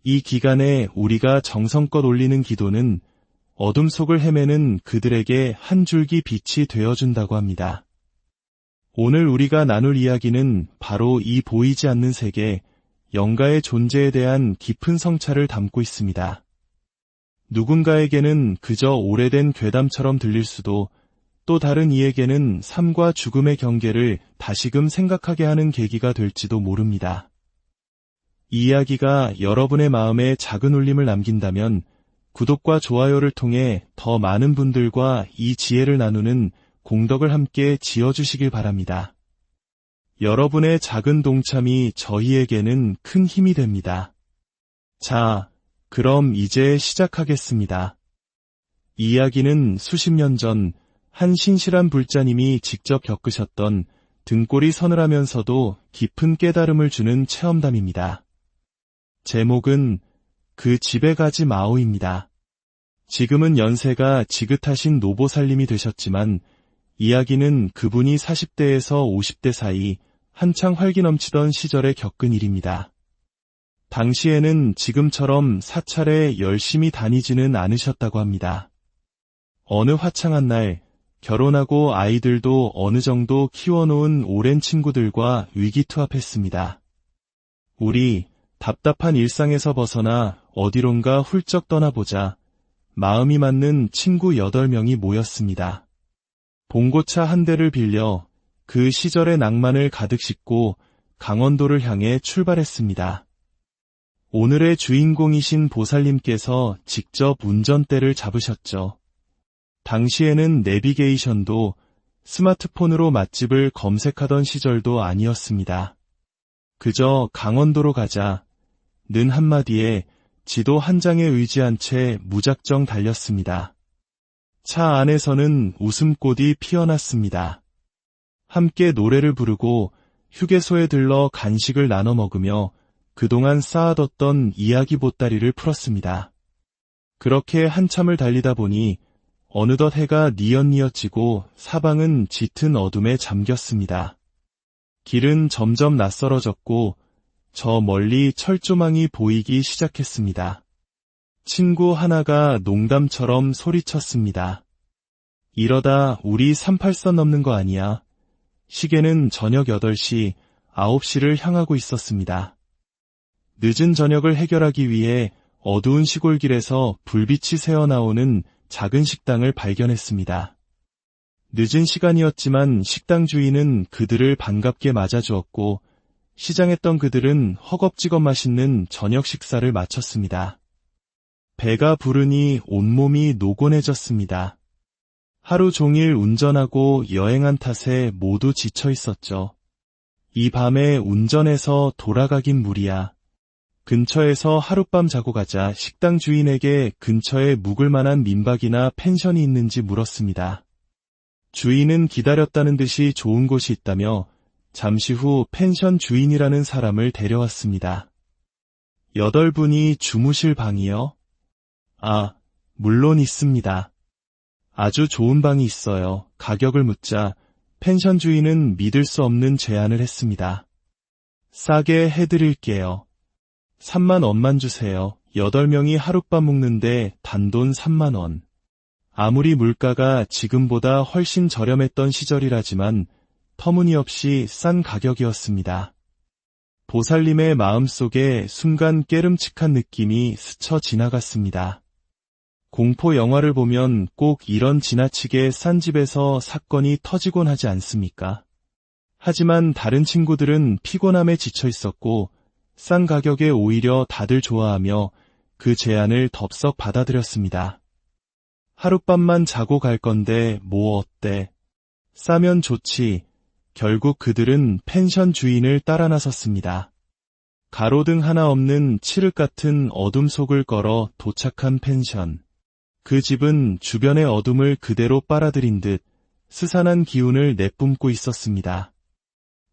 이 기간에 우리가 정성껏 올리는 기도는 어둠 속을 헤매는 그들에게 한 줄기 빛이 되어준다고 합니다. 오늘 우리가 나눌 이야기는 바로 이 보이지 않는 세계, 영가의 존재에 대한 깊은 성찰을 담고 있습니다. 누군가에게는 그저 오래된 괴담처럼 들릴 수도, 또 다른 이에게는 삶과 죽음의 경계를 다시금 생각하게 하는 계기가 될지도 모릅니다. 이 이야기가 여러분의 마음에 작은 울림을 남긴다면 구독과 좋아요를 통해 더 많은 분들과 이 지혜를 나누는 공덕을 함께 지어주시길 바랍니다. 여러분의 작은 동참이 저희에게는 큰 힘이 됩니다. 자, 그럼 이제 시작하겠습니다. 이 이야기는 수십 년 전 한 신실한 불자님이 직접 겪으셨던 등골이 서늘하면서도 깊은 깨달음을 주는 체험담입니다. 제목은 그 집에 가지 마오입니다. 지금은 연세가 지긋하신 노보살님이 되셨지만 이야기는 그분이 40대에서 50대 사이 한창 활기 넘치던 시절에 겪은 일입니다. 당시에는 지금처럼 사찰에 열심히 다니지는 않으셨다고 합니다. 어느 화창한 날 결혼하고 아이들도 어느 정도 키워놓은 오랜 친구들과 위기투합했습니다. 우리 답답한 일상에서 벗어나 어디론가 훌쩍 떠나보자 마음이 맞는 친구 8명이 모였습니다. 봉고차 한 대를 빌려 그 시절의 낭만을 가득 싣고 강원도를 향해 출발했습니다. 오늘의 주인공이신 보살님께서 직접 운전대를 잡으셨죠. 당시에는 내비게이션도 스마트폰으로 맛집을 검색하던 시절도 아니었습니다. 그저 강원도로 가자 는 한마디에 지도 한 장에 의지한 채 무작정 달렸습니다. 차 안에서는 웃음꽃이 피어났습니다. 함께 노래를 부르고 휴게소에 들러 간식을 나눠 먹으며 그동안 쌓아뒀던 이야기 보따리를 풀었습니다. 그렇게 한참을 달리다 보니 어느덧 해가 뉘엿뉘엿 지고 사방은 짙은 어둠에 잠겼습니다. 길은 점점 낯설어졌고 저 멀리 철조망이 보이기 시작했습니다. 친구 하나가 농담처럼 소리쳤습니다. 이러다 우리 38선 넘는 거 아니야? 시계는 저녁 8시, 9시를 향하고 있었습니다. 늦은 저녁을 해결하기 위해 어두운 시골길에서 불빛이 새어나오는 작은 식당을 발견했습니다. 늦은 시간이었지만 식당 주인은 그들을 반갑게 맞아주었고 시장했던 그들은 허겁지겁 맛있는 저녁 식사를 마쳤습니다. 배가 부르니 온몸이 노곤해졌습니다. 하루 종일 운전하고 여행한 탓에 모두 지쳐 있었죠. 이 밤에 운전해서 돌아가긴 무리야. 근처에서 하룻밤 자고 가자 식당 주인에게 근처에 묵을 만한 민박이나 펜션이 있는지 물었습니다. 주인은 기다렸다는 듯이 좋은 곳이 있다며 잠시 후 펜션 주인이라는 사람을 데려왔습니다. 8분이 주무실 방이요? 아, 물론 있습니다. 아주 좋은 방이 있어요. 가격을 묻자 펜션 주인은 믿을 수 없는 제안을 했습니다. 싸게 해드릴게요. 3만 원만 주세요. 8명이 하룻밤 묵는데 단돈 3만 원. 아무리 물가가 지금보다 훨씬 저렴했던 시절이라지만 터무니없이 싼 가격이었습니다. 보살님의 마음속에 순간 깨름칙한 느낌이 스쳐 지나갔습니다. 공포 영화를 보면 꼭 이런 지나치게 싼 집에서 사건이 터지곤 하지 않습니까? 하지만 다른 친구들은 피곤함에 지쳐 있었고 싼 가격에 오히려 다들 좋아하며 그 제안을 덥석 받아들였습니다. 하룻밤만 자고 갈 건데 뭐 어때? 싸면 좋지. 결국 그들은 펜션 주인을 따라 나섰습니다. 가로등 하나 없는 칠흑 같은 어둠 속을 걸어 도착한 펜션. 그 집은 주변의 어둠을 그대로 빨아들인 듯 스산한 기운을 내뿜고 있었습니다.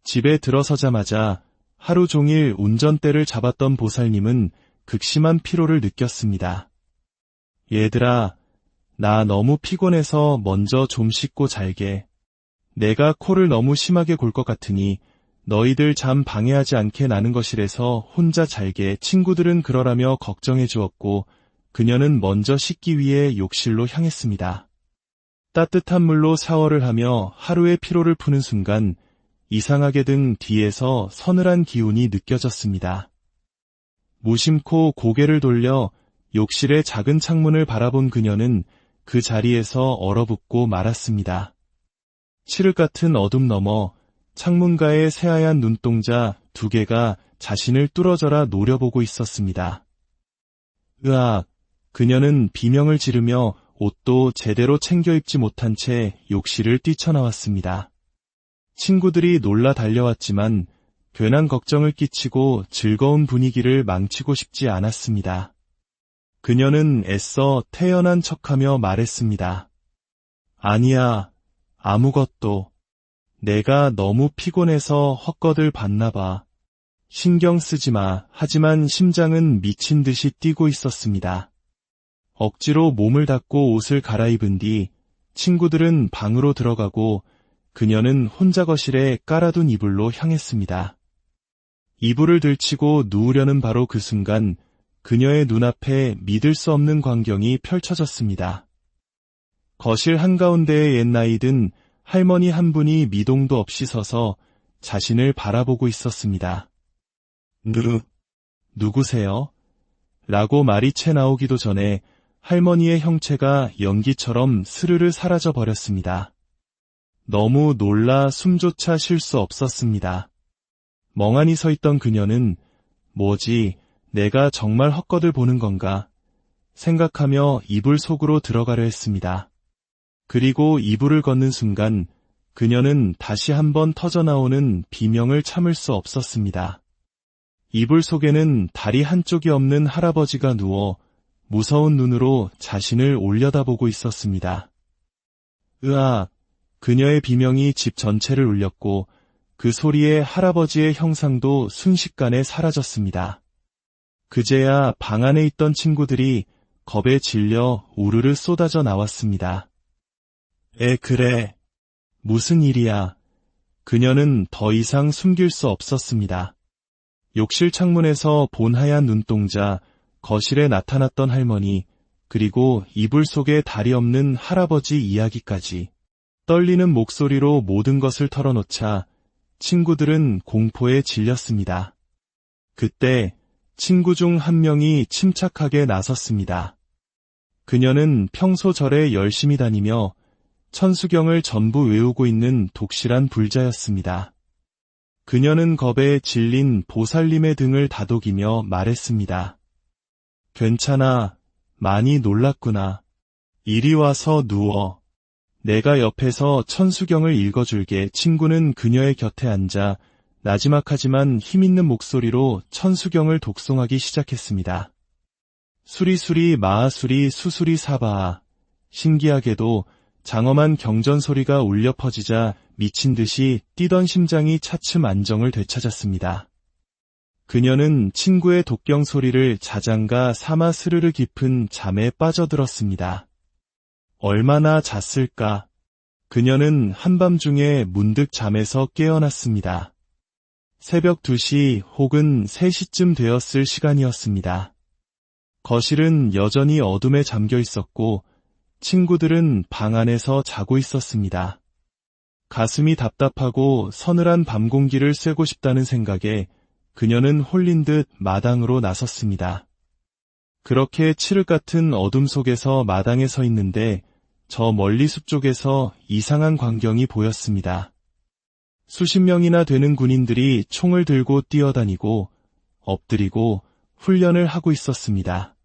집에 들어서자마자 하루 종일 운전대를 잡았던 보살님은 극심한 피로를 느꼈습니다. 얘들아, 나 너무 피곤해서 먼저 좀 씻고 잘게. 내가 코를 너무 심하게 골 것 같으니 너희들 잠 방해하지 않게 나는 것이래서 혼자 잘게. 친구들은 그러라며 걱정해 주었고 그녀는 먼저 씻기 위해 욕실로 향했습니다. 따뜻한 물로 샤워를 하며 하루의 피로를 푸는 순간 이상하게 등 뒤에서 서늘한 기운이 느껴졌습니다. 무심코 고개를 돌려 욕실의 작은 창문을 바라본 그녀는 그 자리에서 얼어붙고 말았습니다. 칠흑 같은 어둠 너머 창문가의 새하얀 눈동자 2개가 자신을 뚫어져라 노려보고 있었습니다. 으악! 그녀는 비명을 지르며 옷도 제대로 챙겨 입지 못한 채 욕실을 뛰쳐나왔습니다. 친구들이 놀라 달려왔지만 괜한 걱정을 끼치고 즐거운 분위기를 망치고 싶지 않았습니다. 그녀는 애써 태연한 척하며 말했습니다. 아니야, 아무것도. 내가 너무 피곤해서 헛것을 봤나 봐. 신경 쓰지 마. 하지만 심장은 미친 듯이 뛰고 있었습니다. 억지로 몸을 닫고 옷을 갈아입은 뒤 친구들은 방으로 들어가고 그녀는 혼자 거실에 깔아둔 이불로 향했습니다. 이불을 들치고 누우려는 바로 그 순간 그녀의 눈앞에 믿을 수 없는 광경이 펼쳐졌습니다. 거실 한가운데에 옛나이 든 할머니 한 분이 미동도 없이 서서 자신을 바라보고 있었습니다. 누구세요? 라고 말이 채 나오기도 전에 할머니의 형체가 연기처럼 스르르 사라져 버렸습니다. 너무 놀라 숨조차 쉴 수 없었습니다. 멍하니 서 있던 그녀는 뭐지, 내가 정말 헛것을 보는 건가 생각하며 이불 속으로 들어가려 했습니다. 그리고 이불을 걷는 순간 그녀는 다시 한번 터져나오는 비명을 참을 수 없었습니다. 이불 속에는 다리 한쪽이 없는 할아버지가 누워 무서운 눈으로 자신을 올려다보고 있었습니다. 으악! 그녀의 비명이 집 전체를 울렸고 그 소리에 할아버지의 형상도 순식간에 사라졌습니다. 그제야 방 안에 있던 친구들이 겁에 질려 우르르 쏟아져 나왔습니다. 그래. 무슨 일이야. 그녀는 더 이상 숨길 수 없었습니다. 욕실 창문에서 본 하얀 눈동자, 거실에 나타났던 할머니, 그리고 이불 속에 다리 없는 할아버지 이야기까지. 떨리는 목소리로 모든 것을 털어놓자 친구들은 공포에 질렸습니다. 그때 친구 중 한 명이 침착하게 나섰습니다. 그녀는 평소 절에 열심히 다니며 천수경을 전부 외우고 있는 독실한 불자였습니다. 그녀는 겁에 질린 보살님의 등을 다독이며 말했습니다. 괜찮아. 많이 놀랐구나. 이리 와서 누워. 내가 옆에서 천수경을 읽어줄게. 친구는 그녀의 곁에 앉아 나지막하지만 힘있는 목소리로 천수경을 독송하기 시작했습니다. 수리수리 마하수리 수수리 사바아. 신기하게도 장엄한 경전 소리가 울려 퍼지자 미친 듯이 뛰던 심장이 차츰 안정을 되찾았습니다. 그녀는 친구의 독경 소리를 자장가 삼아 스르르 깊은 잠에 빠져들었습니다. 얼마나 잤을까? 그녀는 한밤중에 문득 잠에서 깨어났습니다. 새벽 2시 혹은 3시쯤 되었을 시간이었습니다. 거실은 여전히 어둠에 잠겨 있었고 친구들은 방 안에서 자고 있었습니다. 가슴이 답답하고 서늘한 밤 공기를 쐬고 싶다는 생각에 그녀는 홀린 듯 마당으로 나섰습니다. 그렇게 칠흑 같은 어둠 속에서 마당에 서 있는데 저 멀리 숲 쪽에서 이상한 광경이 보였습니다. 수십 명이나 되는 군인들이 총을 들고 뛰어다니고 엎드리고 훈련을 하고 있었습니다.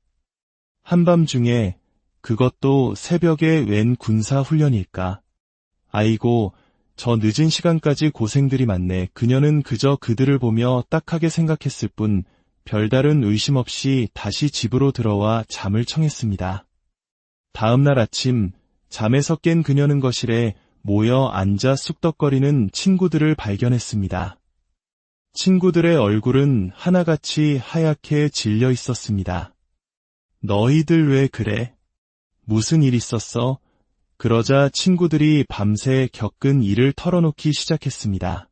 한밤중에, 그것도 새벽에 웬 군사 훈련일까? 아이고, 저 늦은 시간까지 고생들이 많네. 그녀는 그저 그들을 보며 딱하게 생각했을 뿐 별다른 의심 없이 다시 집으로 들어와 잠을 청했습니다. 다음 날 아침 잠에서 깬 그녀는 거실에 모여 앉아 쑥덕거리는 친구들을 발견했습니다. 친구들의 얼굴은 하나같이 하얗게 질려 있었습니다. 너희들 왜 그래? 무슨 일 있었어? 그러자 친구들이 밤새 겪은 일을 털어놓기 시작했습니다.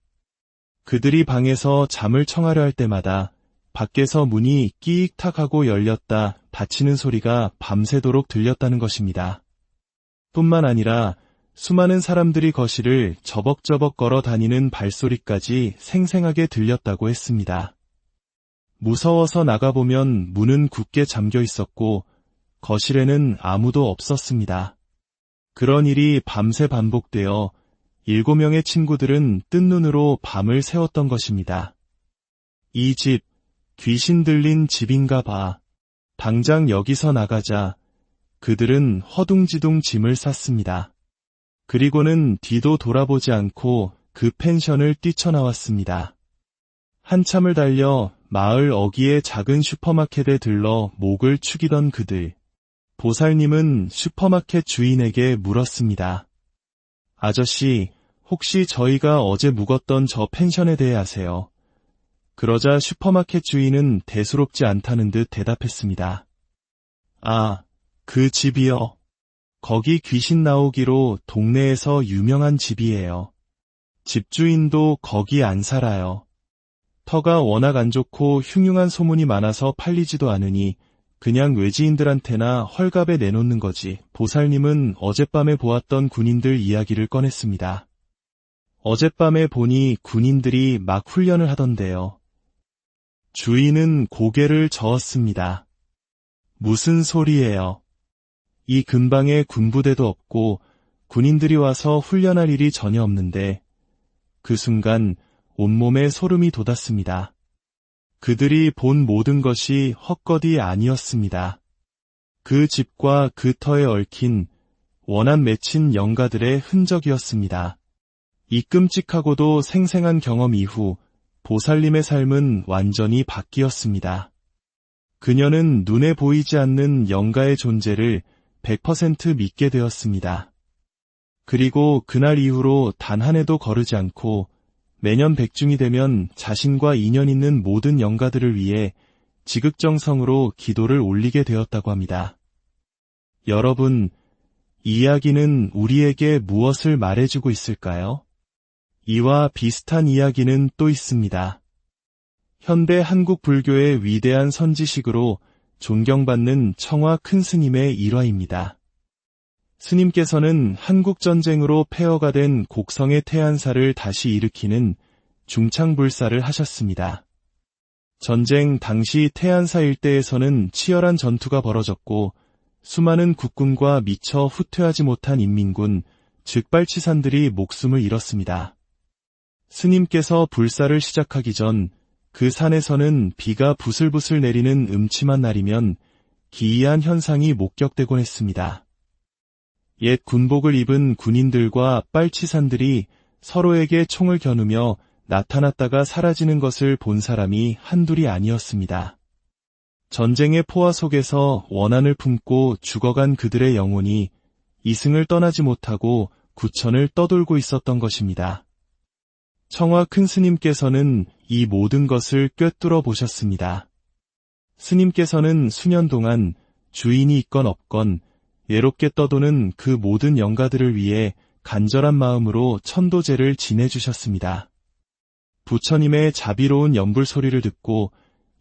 그들이 방에서 잠을 청하려 할 때마다 밖에서 문이 끼익탁 하고 열렸다 닫히는 소리가 밤새도록 들렸다는 것입니다. 뿐만 아니라 수많은 사람들이 거실을 저벅저벅 걸어 다니는 발소리까지 생생하게 들렸다고 했습니다. 무서워서 나가보면 문은 굳게 잠겨 있었고 거실에는 아무도 없었습니다. 그런 일이 밤새 반복되어 7명의 친구들은 뜬 눈으로 밤을 새웠던 것입니다. 이 집, 귀신 들린 집인가 봐. 당장 여기서 나가자. 그들은 허둥지둥 짐을 쌌습니다. 그리고는 뒤도 돌아보지 않고 그 펜션을 뛰쳐나왔습니다. 한참을 달려 마을 어귀의 작은 슈퍼마켓에 들러 목을 축이던 그들. 보살님은 슈퍼마켓 주인에게 물었습니다. 아저씨, 혹시 저희가 어제 묵었던 저 펜션에 대해 아세요? 그러자 슈퍼마켓 주인은 대수롭지 않다는 듯 대답했습니다. 아, 그 집이요. 거기 귀신 나오기로 동네에서 유명한 집이에요. 집주인도 거기 안 살아요. 터가 워낙 안 좋고 흉흉한 소문이 많아서 팔리지도 않으니 그냥 외지인들한테나 헐값에 내놓는 거지. 보살님은 어젯밤에 보았던 군인들 이야기를 꺼냈습니다. 어젯밤에 보니 군인들이 막 훈련을 하던데요. 주인은 고개를 저었습니다. 무슨 소리예요? 이 근방에 군부대도 없고 군인들이 와서 훈련할 일이 전혀 없는데 그 순간 온몸에 소름이 돋았습니다. 그들이 본 모든 것이 헛것이 아니었습니다. 그 집과 그 터에 얽힌 원한 맺힌 영가들의 흔적이었습니다. 이 끔찍하고도 생생한 경험 이후 보살님의 삶은 완전히 바뀌었습니다. 그녀는 눈에 보이지 않는 영가의 존재를 100% 믿게 되었습니다. 그리고 그날 이후로 단 한 해도 거르지 않고 매년 백중이 되면 자신과 인연 있는 모든 영가들을 위해 지극정성으로 기도를 올리게 되었다고 합니다. 여러분, 이 이야기는 우리에게 무엇을 말해주고 있을까요? 이와 비슷한 이야기는 또 있습니다. 현대 한국 불교의 위대한 선지식으로 존경받는 청화 큰 스님의 일화입니다. 스님께서는 한국전쟁으로 폐허가 된 곡성의 태안사를 다시 일으키는 중창불사를 하셨습니다. 전쟁 당시 태안사 일대에서는 치열한 전투가 벌어졌고 수많은 국군과 미처 후퇴하지 못한 인민군, 즉 빨치산들이 목숨을 잃었습니다. 스님께서 불사를 시작하기 전 그 산에서는 비가 부슬부슬 내리는 음침한 날이면 기이한 현상이 목격되곤 했습니다. 옛 군복을 입은 군인들과 빨치산들이 서로에게 총을 겨누며 나타났다가 사라지는 것을 본 사람이 한둘이 아니었습니다. 전쟁의 포화 속에서 원한을 품고 죽어간 그들의 영혼이 이승을 떠나지 못하고 구천을 떠돌고 있었던 것입니다. 청화 큰 스님께서는 이 모든 것을 꿰뚫어 보셨습니다. 스님께서는 수년 동안 주인이 있건 없건 외롭게 떠도는 그 모든 영가들을 위해 간절한 마음으로 천도제를 지내주셨습니다. 부처님의 자비로운 연불 소리를 듣고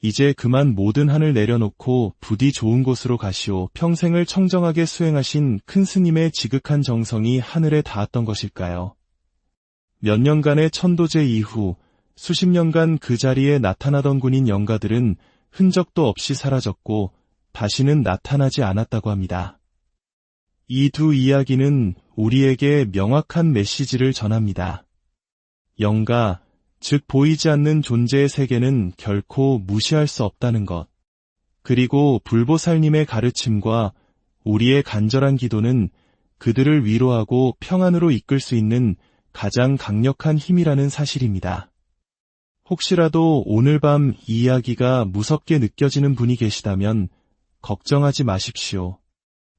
이제 그만 모든 한을 내려놓고 부디 좋은 곳으로 가시오. 평생을 청정하게 수행하신 큰 스님의 지극한 정성이 하늘에 닿았던 것일까요? 몇 년간의 천도제 이후 수십 년간 그 자리에 나타나던 군인 영가들은 흔적도 없이 사라졌고 다시는 나타나지 않았다고 합니다. 이 두 이야기는 우리에게 명확한 메시지를 전합니다. 영가, 즉 보이지 않는 존재의 세계는 결코 무시할 수 없다는 것. 그리고 불보살님의 가르침과 우리의 간절한 기도는 그들을 위로하고 평안으로 이끌 수 있는 가장 강력한 힘이라는 사실입니다. 혹시라도 오늘 밤 이 이야기가 무섭게 느껴지는 분이 계시다면 걱정하지 마십시오.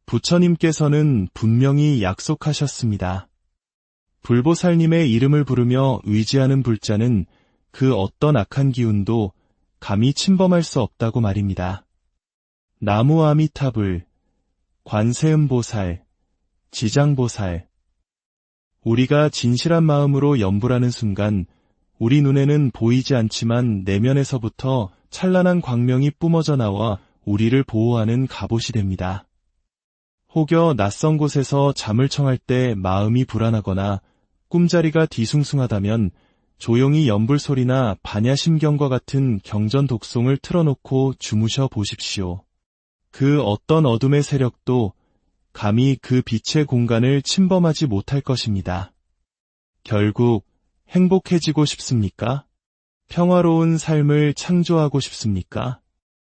부처님께서는 분명히 약속하셨습니다. 불보살님의 이름을 부르며 의지하는 불자는 그 어떤 악한 기운도 감히 침범할 수 없다고 말입니다. 나무 아미타불, 관세음보살, 지장보살. 우리가 진실한 마음으로 염불하는 순간 우리 눈에는 보이지 않지만 내면에서부터 찬란한 광명이 뿜어져 나와 우리를 보호하는 갑옷이 됩니다. 혹여 낯선 곳에서 잠을 청할 때 마음이 불안하거나 꿈자리가 뒤숭숭하다면 조용히 연불 소리나 반야심경과 같은 경전 독송을 틀어놓고 주무셔 보십시오. 그 어떤 어둠의 세력도 감히 그 빛의 공간을 침범하지 못할 것입니다. 결국 행복해지고 싶습니까? 평화로운 삶을 창조하고 싶습니까?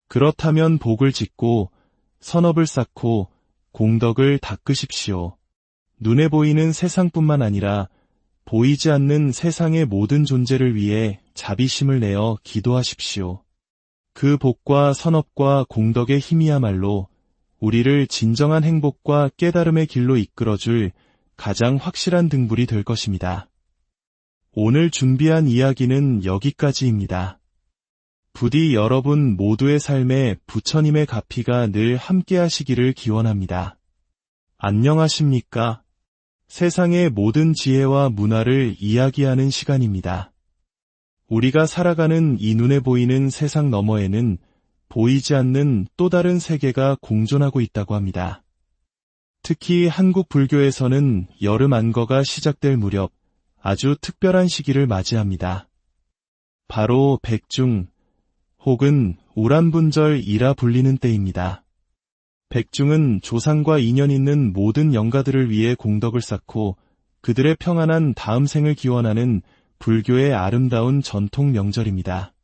그렇다면 복을 짓고 선업을 쌓고 공덕을 닦으십시오. 눈에 보이는 세상뿐만 아니라 보이지 않는 세상의 모든 존재를 위해 자비심을 내어 기도하십시오. 그 복과 선업과 공덕의 힘이야말로 우리를 진정한 행복과 깨달음의 길로 이끌어줄 가장 확실한 등불이 될 것입니다. 오늘 준비한 이야기는 여기까지입니다. 부디 여러분 모두의 삶에 부처님의 가피가 늘 함께하시기를 기원합니다. 안녕하십니까? 세상의 모든 지혜와 문화를 이야기하는 시간입니다. 우리가 살아가는 이 눈에 보이는 세상 너머에는 보이지 않는 또 다른 세계가 공존하고 있다고 합니다. 특히 한국 불교에서는 여름 안거가 시작될 무렵 아주 특별한 시기를 맞이합니다. 바로 백중 혹은 우란분절이라 불리는 때입니다. 백중은 조상과 인연 있는 모든 영가들을 위해 공덕을 쌓고 그들의 평안한 다음 생을 기원하는 불교의 아름다운 전통 명절입니다.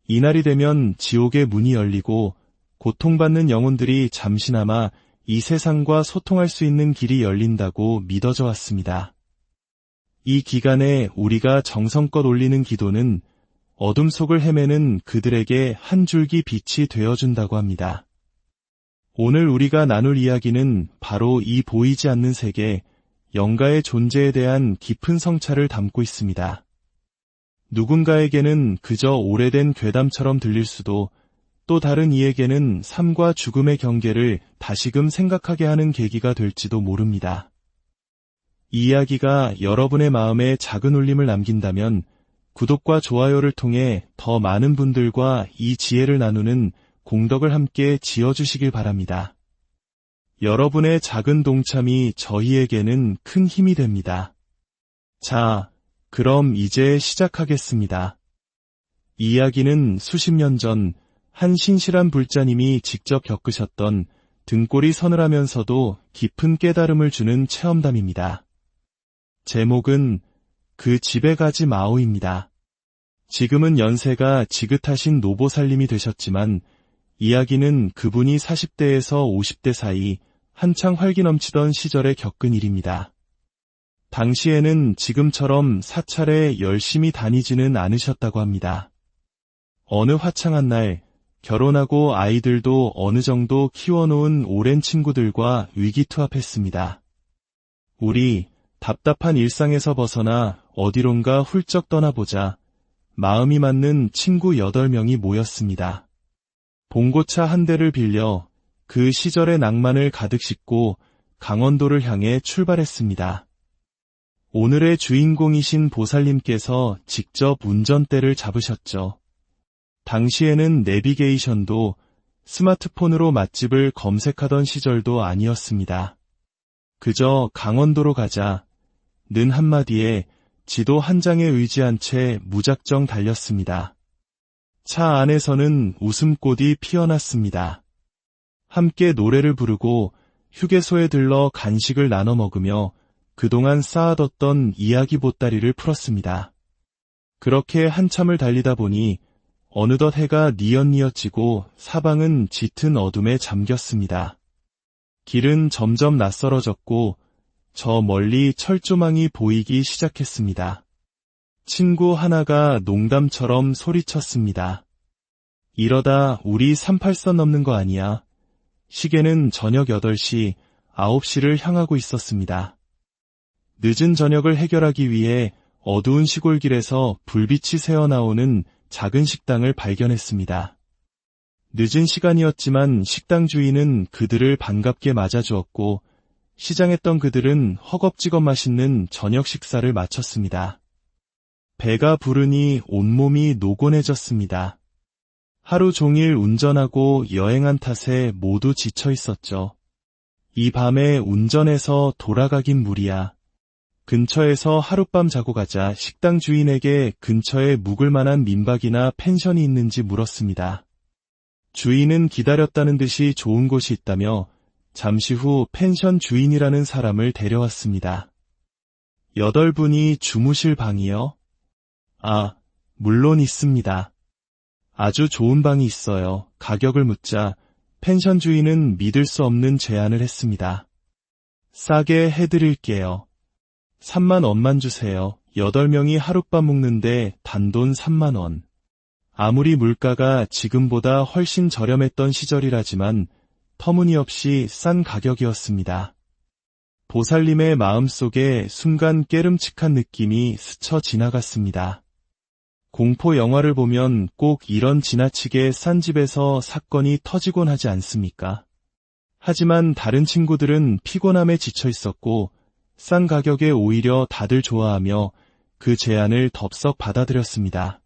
이날이 되면 지옥의 문이 열리고 고통받는 영혼들이 잠시나마 이 세상과 소통할 수 있는 길이 열린다고 믿어져 왔습니다. 이 기간에 우리가 정성껏 올리는 기도는 어둠 속을 헤매는 그들에게 한 줄기 빛이 되어준다고 합니다. 오늘 우리가 나눌 이야기는 바로 이 보이지 않는 세계, 영가의 존재에 대한 깊은 성찰을 담고 있습니다. 누군가에게는 그저 오래된 괴담처럼 들릴 수도, 또 다른 이에게는 삶과 죽음의 경계를 다시금 생각하게 하는 계기가 될지도 모릅니다. 이 이야기가 여러분의 마음에 작은 울림을 남긴다면 구독과 좋아요를 통해 더 많은 분들과 이 지혜를 나누는 공덕을 함께 지어주시길 바랍니다. 여러분의 작은 동참이 저희에게는 큰 힘이 됩니다. 자, 그럼 이제 시작하겠습니다. 이 이야기는 수십 년 전 한 신실한 불자님이 직접 겪으셨던 등골이 서늘하면서도 깊은 깨달음을 주는 체험담입니다. 제목은 그 집에 가지 마오입니다. 지금은 연세가 지긋하신 노보살님이 되셨지만 이야기는 그분이 40대에서 50대 사이 한창 활기 넘치던 시절에 겪은 일입니다. 당시에는 지금처럼 사찰에 열심히 다니지는 않으셨다고 합니다. 어느 화창한 날 결혼하고 아이들도 어느 정도 키워놓은 오랜 친구들과 위기투합했습니다. 우리 답답한 일상에서 벗어나 어디론가 훌쩍 떠나보자 마음이 맞는 친구 8명이 모였습니다. 봉고차 한 대를 빌려 그 시절의 낭만을 가득 싣고 강원도를 향해 출발했습니다. 오늘의 주인공이신 보살님께서 직접 운전대를 잡으셨죠. 당시에는 내비게이션도 스마트폰으로 맛집을 검색하던 시절도 아니었습니다. 그저 강원도로 가자 는 한마디에 지도 한 장에 의지한 채 무작정 달렸습니다. 차 안에서는 웃음꽃이 피어났습니다. 함께 노래를 부르고 휴게소에 들러 간식을 나눠 먹으며 그동안 쌓아뒀던 이야기 보따리를 풀었습니다. 그렇게 한참을 달리다 보니 어느덧 해가 뉘엿뉘엿 지고 사방은 짙은 어둠에 잠겼습니다. 길은 점점 낯설어졌고 저 멀리 철조망이 보이기 시작했습니다. 친구 하나가 농담처럼 소리쳤습니다. 이러다 우리 38선 넘는 거 아니야? 시계는 저녁 8시, 9시를 향하고 있었습니다. 늦은 저녁을 해결하기 위해 어두운 시골길에서 불빛이 새어나오는 작은 식당을 발견했습니다. 늦은 시간이었지만 식당 주인은 그들을 반갑게 맞아주었고 시장했던 그들은 허겁지겁 맛있는 저녁 식사를 마쳤습니다. 배가 부르니 온몸이 노곤해졌습니다. 하루 종일 운전하고 여행한 탓에 모두 지쳐 있었죠. 이 밤에 운전해서 돌아가긴 무리야. 근처에서 하룻밤 자고 가자 식당 주인에게 근처에 묵을 만한 민박이나 펜션이 있는지 물었습니다. 주인은 기다렸다는 듯이 좋은 곳이 있다며 잠시 후 펜션 주인이라는 사람을 데려왔습니다. 8분이 주무실 방이요? 아, 물론 있습니다. 아주 좋은 방이 있어요. 가격을 묻자 펜션 주인은 믿을 수 없는 제안을 했습니다. 싸게 해드릴게요. 3만 원만 주세요. 8명이 하룻밤 묵는데 단돈 3만 원. 아무리 물가가 지금보다 훨씬 저렴했던 시절이라지만 터무니없이 싼 가격이었습니다. 보살님의 마음속에 순간 깨름칙한 느낌이 스쳐 지나갔습니다. 공포 영화를 보면 꼭 이런 지나치게 싼 집에서 사건이 터지곤 하지 않습니까? 하지만 다른 친구들은 피곤함에 지쳐 있었고 싼 가격에 오히려 다들 좋아하며 그 제안을 덥석 받아들였습니다.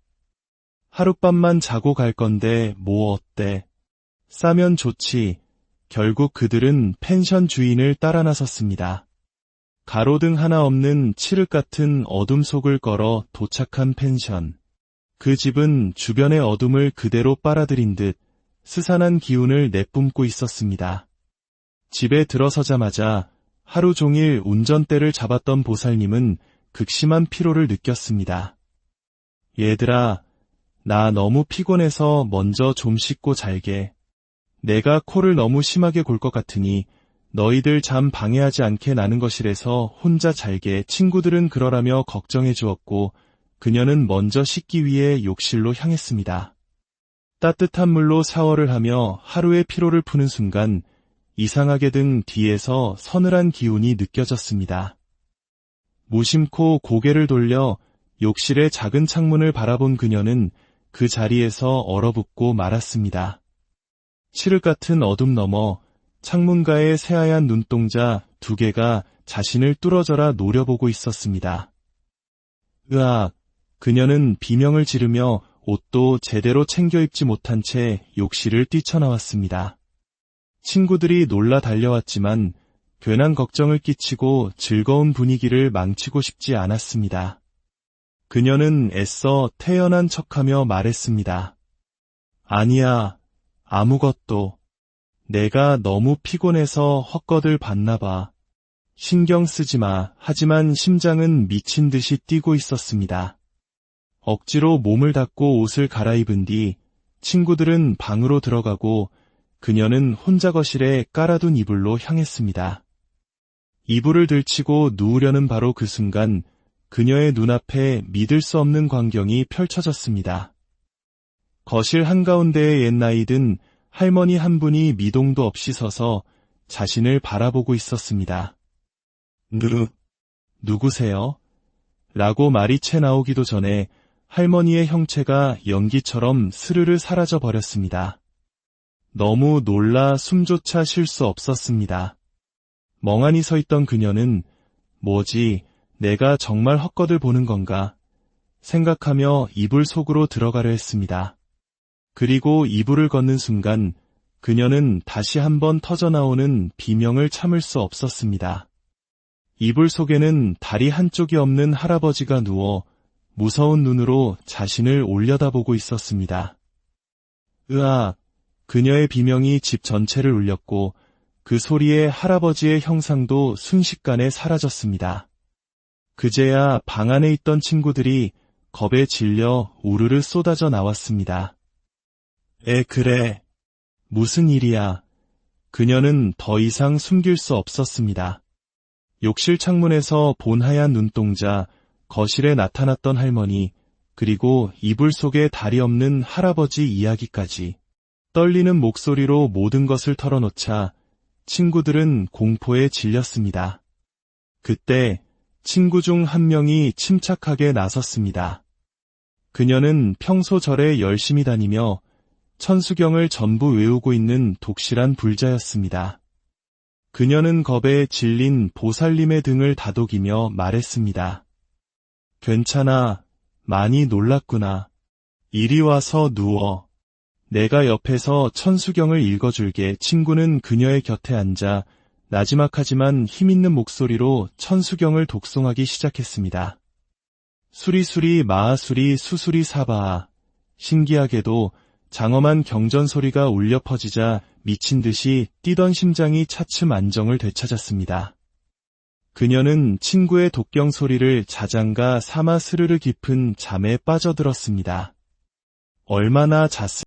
하룻밤만 자고 갈 건데 뭐 어때? 싸면 좋지. 결국 그들은 펜션 주인을 따라 나섰습니다. 가로등 하나 없는 칠흑 같은 어둠 속을 걸어 도착한 펜션. 그 집은 주변의 어둠을 그대로 빨아들인 듯 스산한 기운을 내뿜고 있었습니다. 집에 들어서자마자 하루 종일 운전대를 잡았던 보살님은 극심한 피로를 느꼈습니다. 얘들아, 나 너무 피곤해서 먼저 좀 씻고 잘게. 내가 코를 너무 심하게 골 것 같으니 너희들 잠 방해하지 않게 나는 것이래서 혼자 잘게. 친구들은 그러라며 걱정해 주었고 그녀는 먼저 씻기 위해 욕실로 향했습니다. 따뜻한 물로 샤워를 하며 하루의 피로를 푸는 순간 이상하게 등 뒤에서 서늘한 기운이 느껴졌습니다. 무심코 고개를 돌려 욕실의 작은 창문을 바라본 그녀는 그 자리에서 얼어붙고 말았습니다. 칠흑 같은 어둠 너머 창문가의 새하얀 눈동자 2개가 자신을 뚫어져라 노려보고 있었습니다. 으악! 그녀는 비명을 지르며 옷도 제대로 챙겨 입지 못한 채 욕실을 뛰쳐나왔습니다. 친구들이 놀라 달려왔지만 괜한 걱정을 끼치고 즐거운 분위기를 망치고 싶지 않았습니다. 그녀는 애써 태연한 척하며 말했습니다. 아니야, 아무것도. 내가 너무 피곤해서 헛것을 봤나 봐. 신경 쓰지 마. 하지만 심장은 미친 듯이 뛰고 있었습니다. 억지로 몸을 닫고 옷을 갈아입은 뒤 친구들은 방으로 들어가고 그녀는 혼자 거실에 깔아둔 이불로 향했습니다. 이불을 들치고 누우려는 바로 그 순간 그녀의 눈앞에 믿을 수 없는 광경이 펼쳐졌습니다. 거실 한가운데에 옛나이 든 할머니 한 분이 미동도 없이 서서 자신을 바라보고 있었습니다. 누구세요? 라고 말이 채 나오기도 전에 할머니의 형체가 연기처럼 스르르 사라져 버렸습니다. 너무 놀라 숨조차 쉴 수 없었습니다. 멍하니 서 있던 그녀는 뭐지, 내가 정말 헛것을 보는 건가 생각하며 이불 속으로 들어가려 했습니다. 그리고 이불을 걷는 순간 그녀는 다시 한번 터져나오는 비명을 참을 수 없었습니다. 이불 속에는 다리 한쪽이 없는 할아버지가 누워 무서운 눈으로 자신을 올려다보고 있었습니다. 으악! 그녀의 비명이 집 전체를 울렸고 그 소리에 할아버지의 형상도 순식간에 사라졌습니다. 그제야 방 안에 있던 친구들이 겁에 질려 우르르 쏟아져 나왔습니다. 그래. 무슨 일이야. 그녀는 더 이상 숨길 수 없었습니다. 욕실 창문에서 본 하얀 눈동자, 거실에 나타났던 할머니, 그리고 이불 속에 다리 없는 할아버지 이야기까지. 떨리는 목소리로 모든 것을 털어놓자 친구들은 공포에 질렸습니다. 그때 친구 중 한 명이 침착하게 나섰습니다. 그녀는 평소 절에 열심히 다니며 천수경을 전부 외우고 있는 독실한 불자였습니다. 그녀는 겁에 질린 보살님의 등을 다독이며 말했습니다. 괜찮아. 많이 놀랐구나. 이리 와서 누워. 내가 옆에서 천수경을 읽어줄게. 친구는 그녀의 곁에 앉아 나지막하지만 힘있는 목소리로 천수경을 독송하기 시작했습니다. 수리수리 마하수리 수수리 사바아. 신기하게도 장엄한 경전 소리가 울려 퍼지자 미친 듯이 뛰던 심장이 차츰 안정을 되찾았습니다. 그녀는 친구의 독경 소리를 자장가 사마 스르르 깊은 잠에 빠져들었습니다. 얼마나 잤을까요?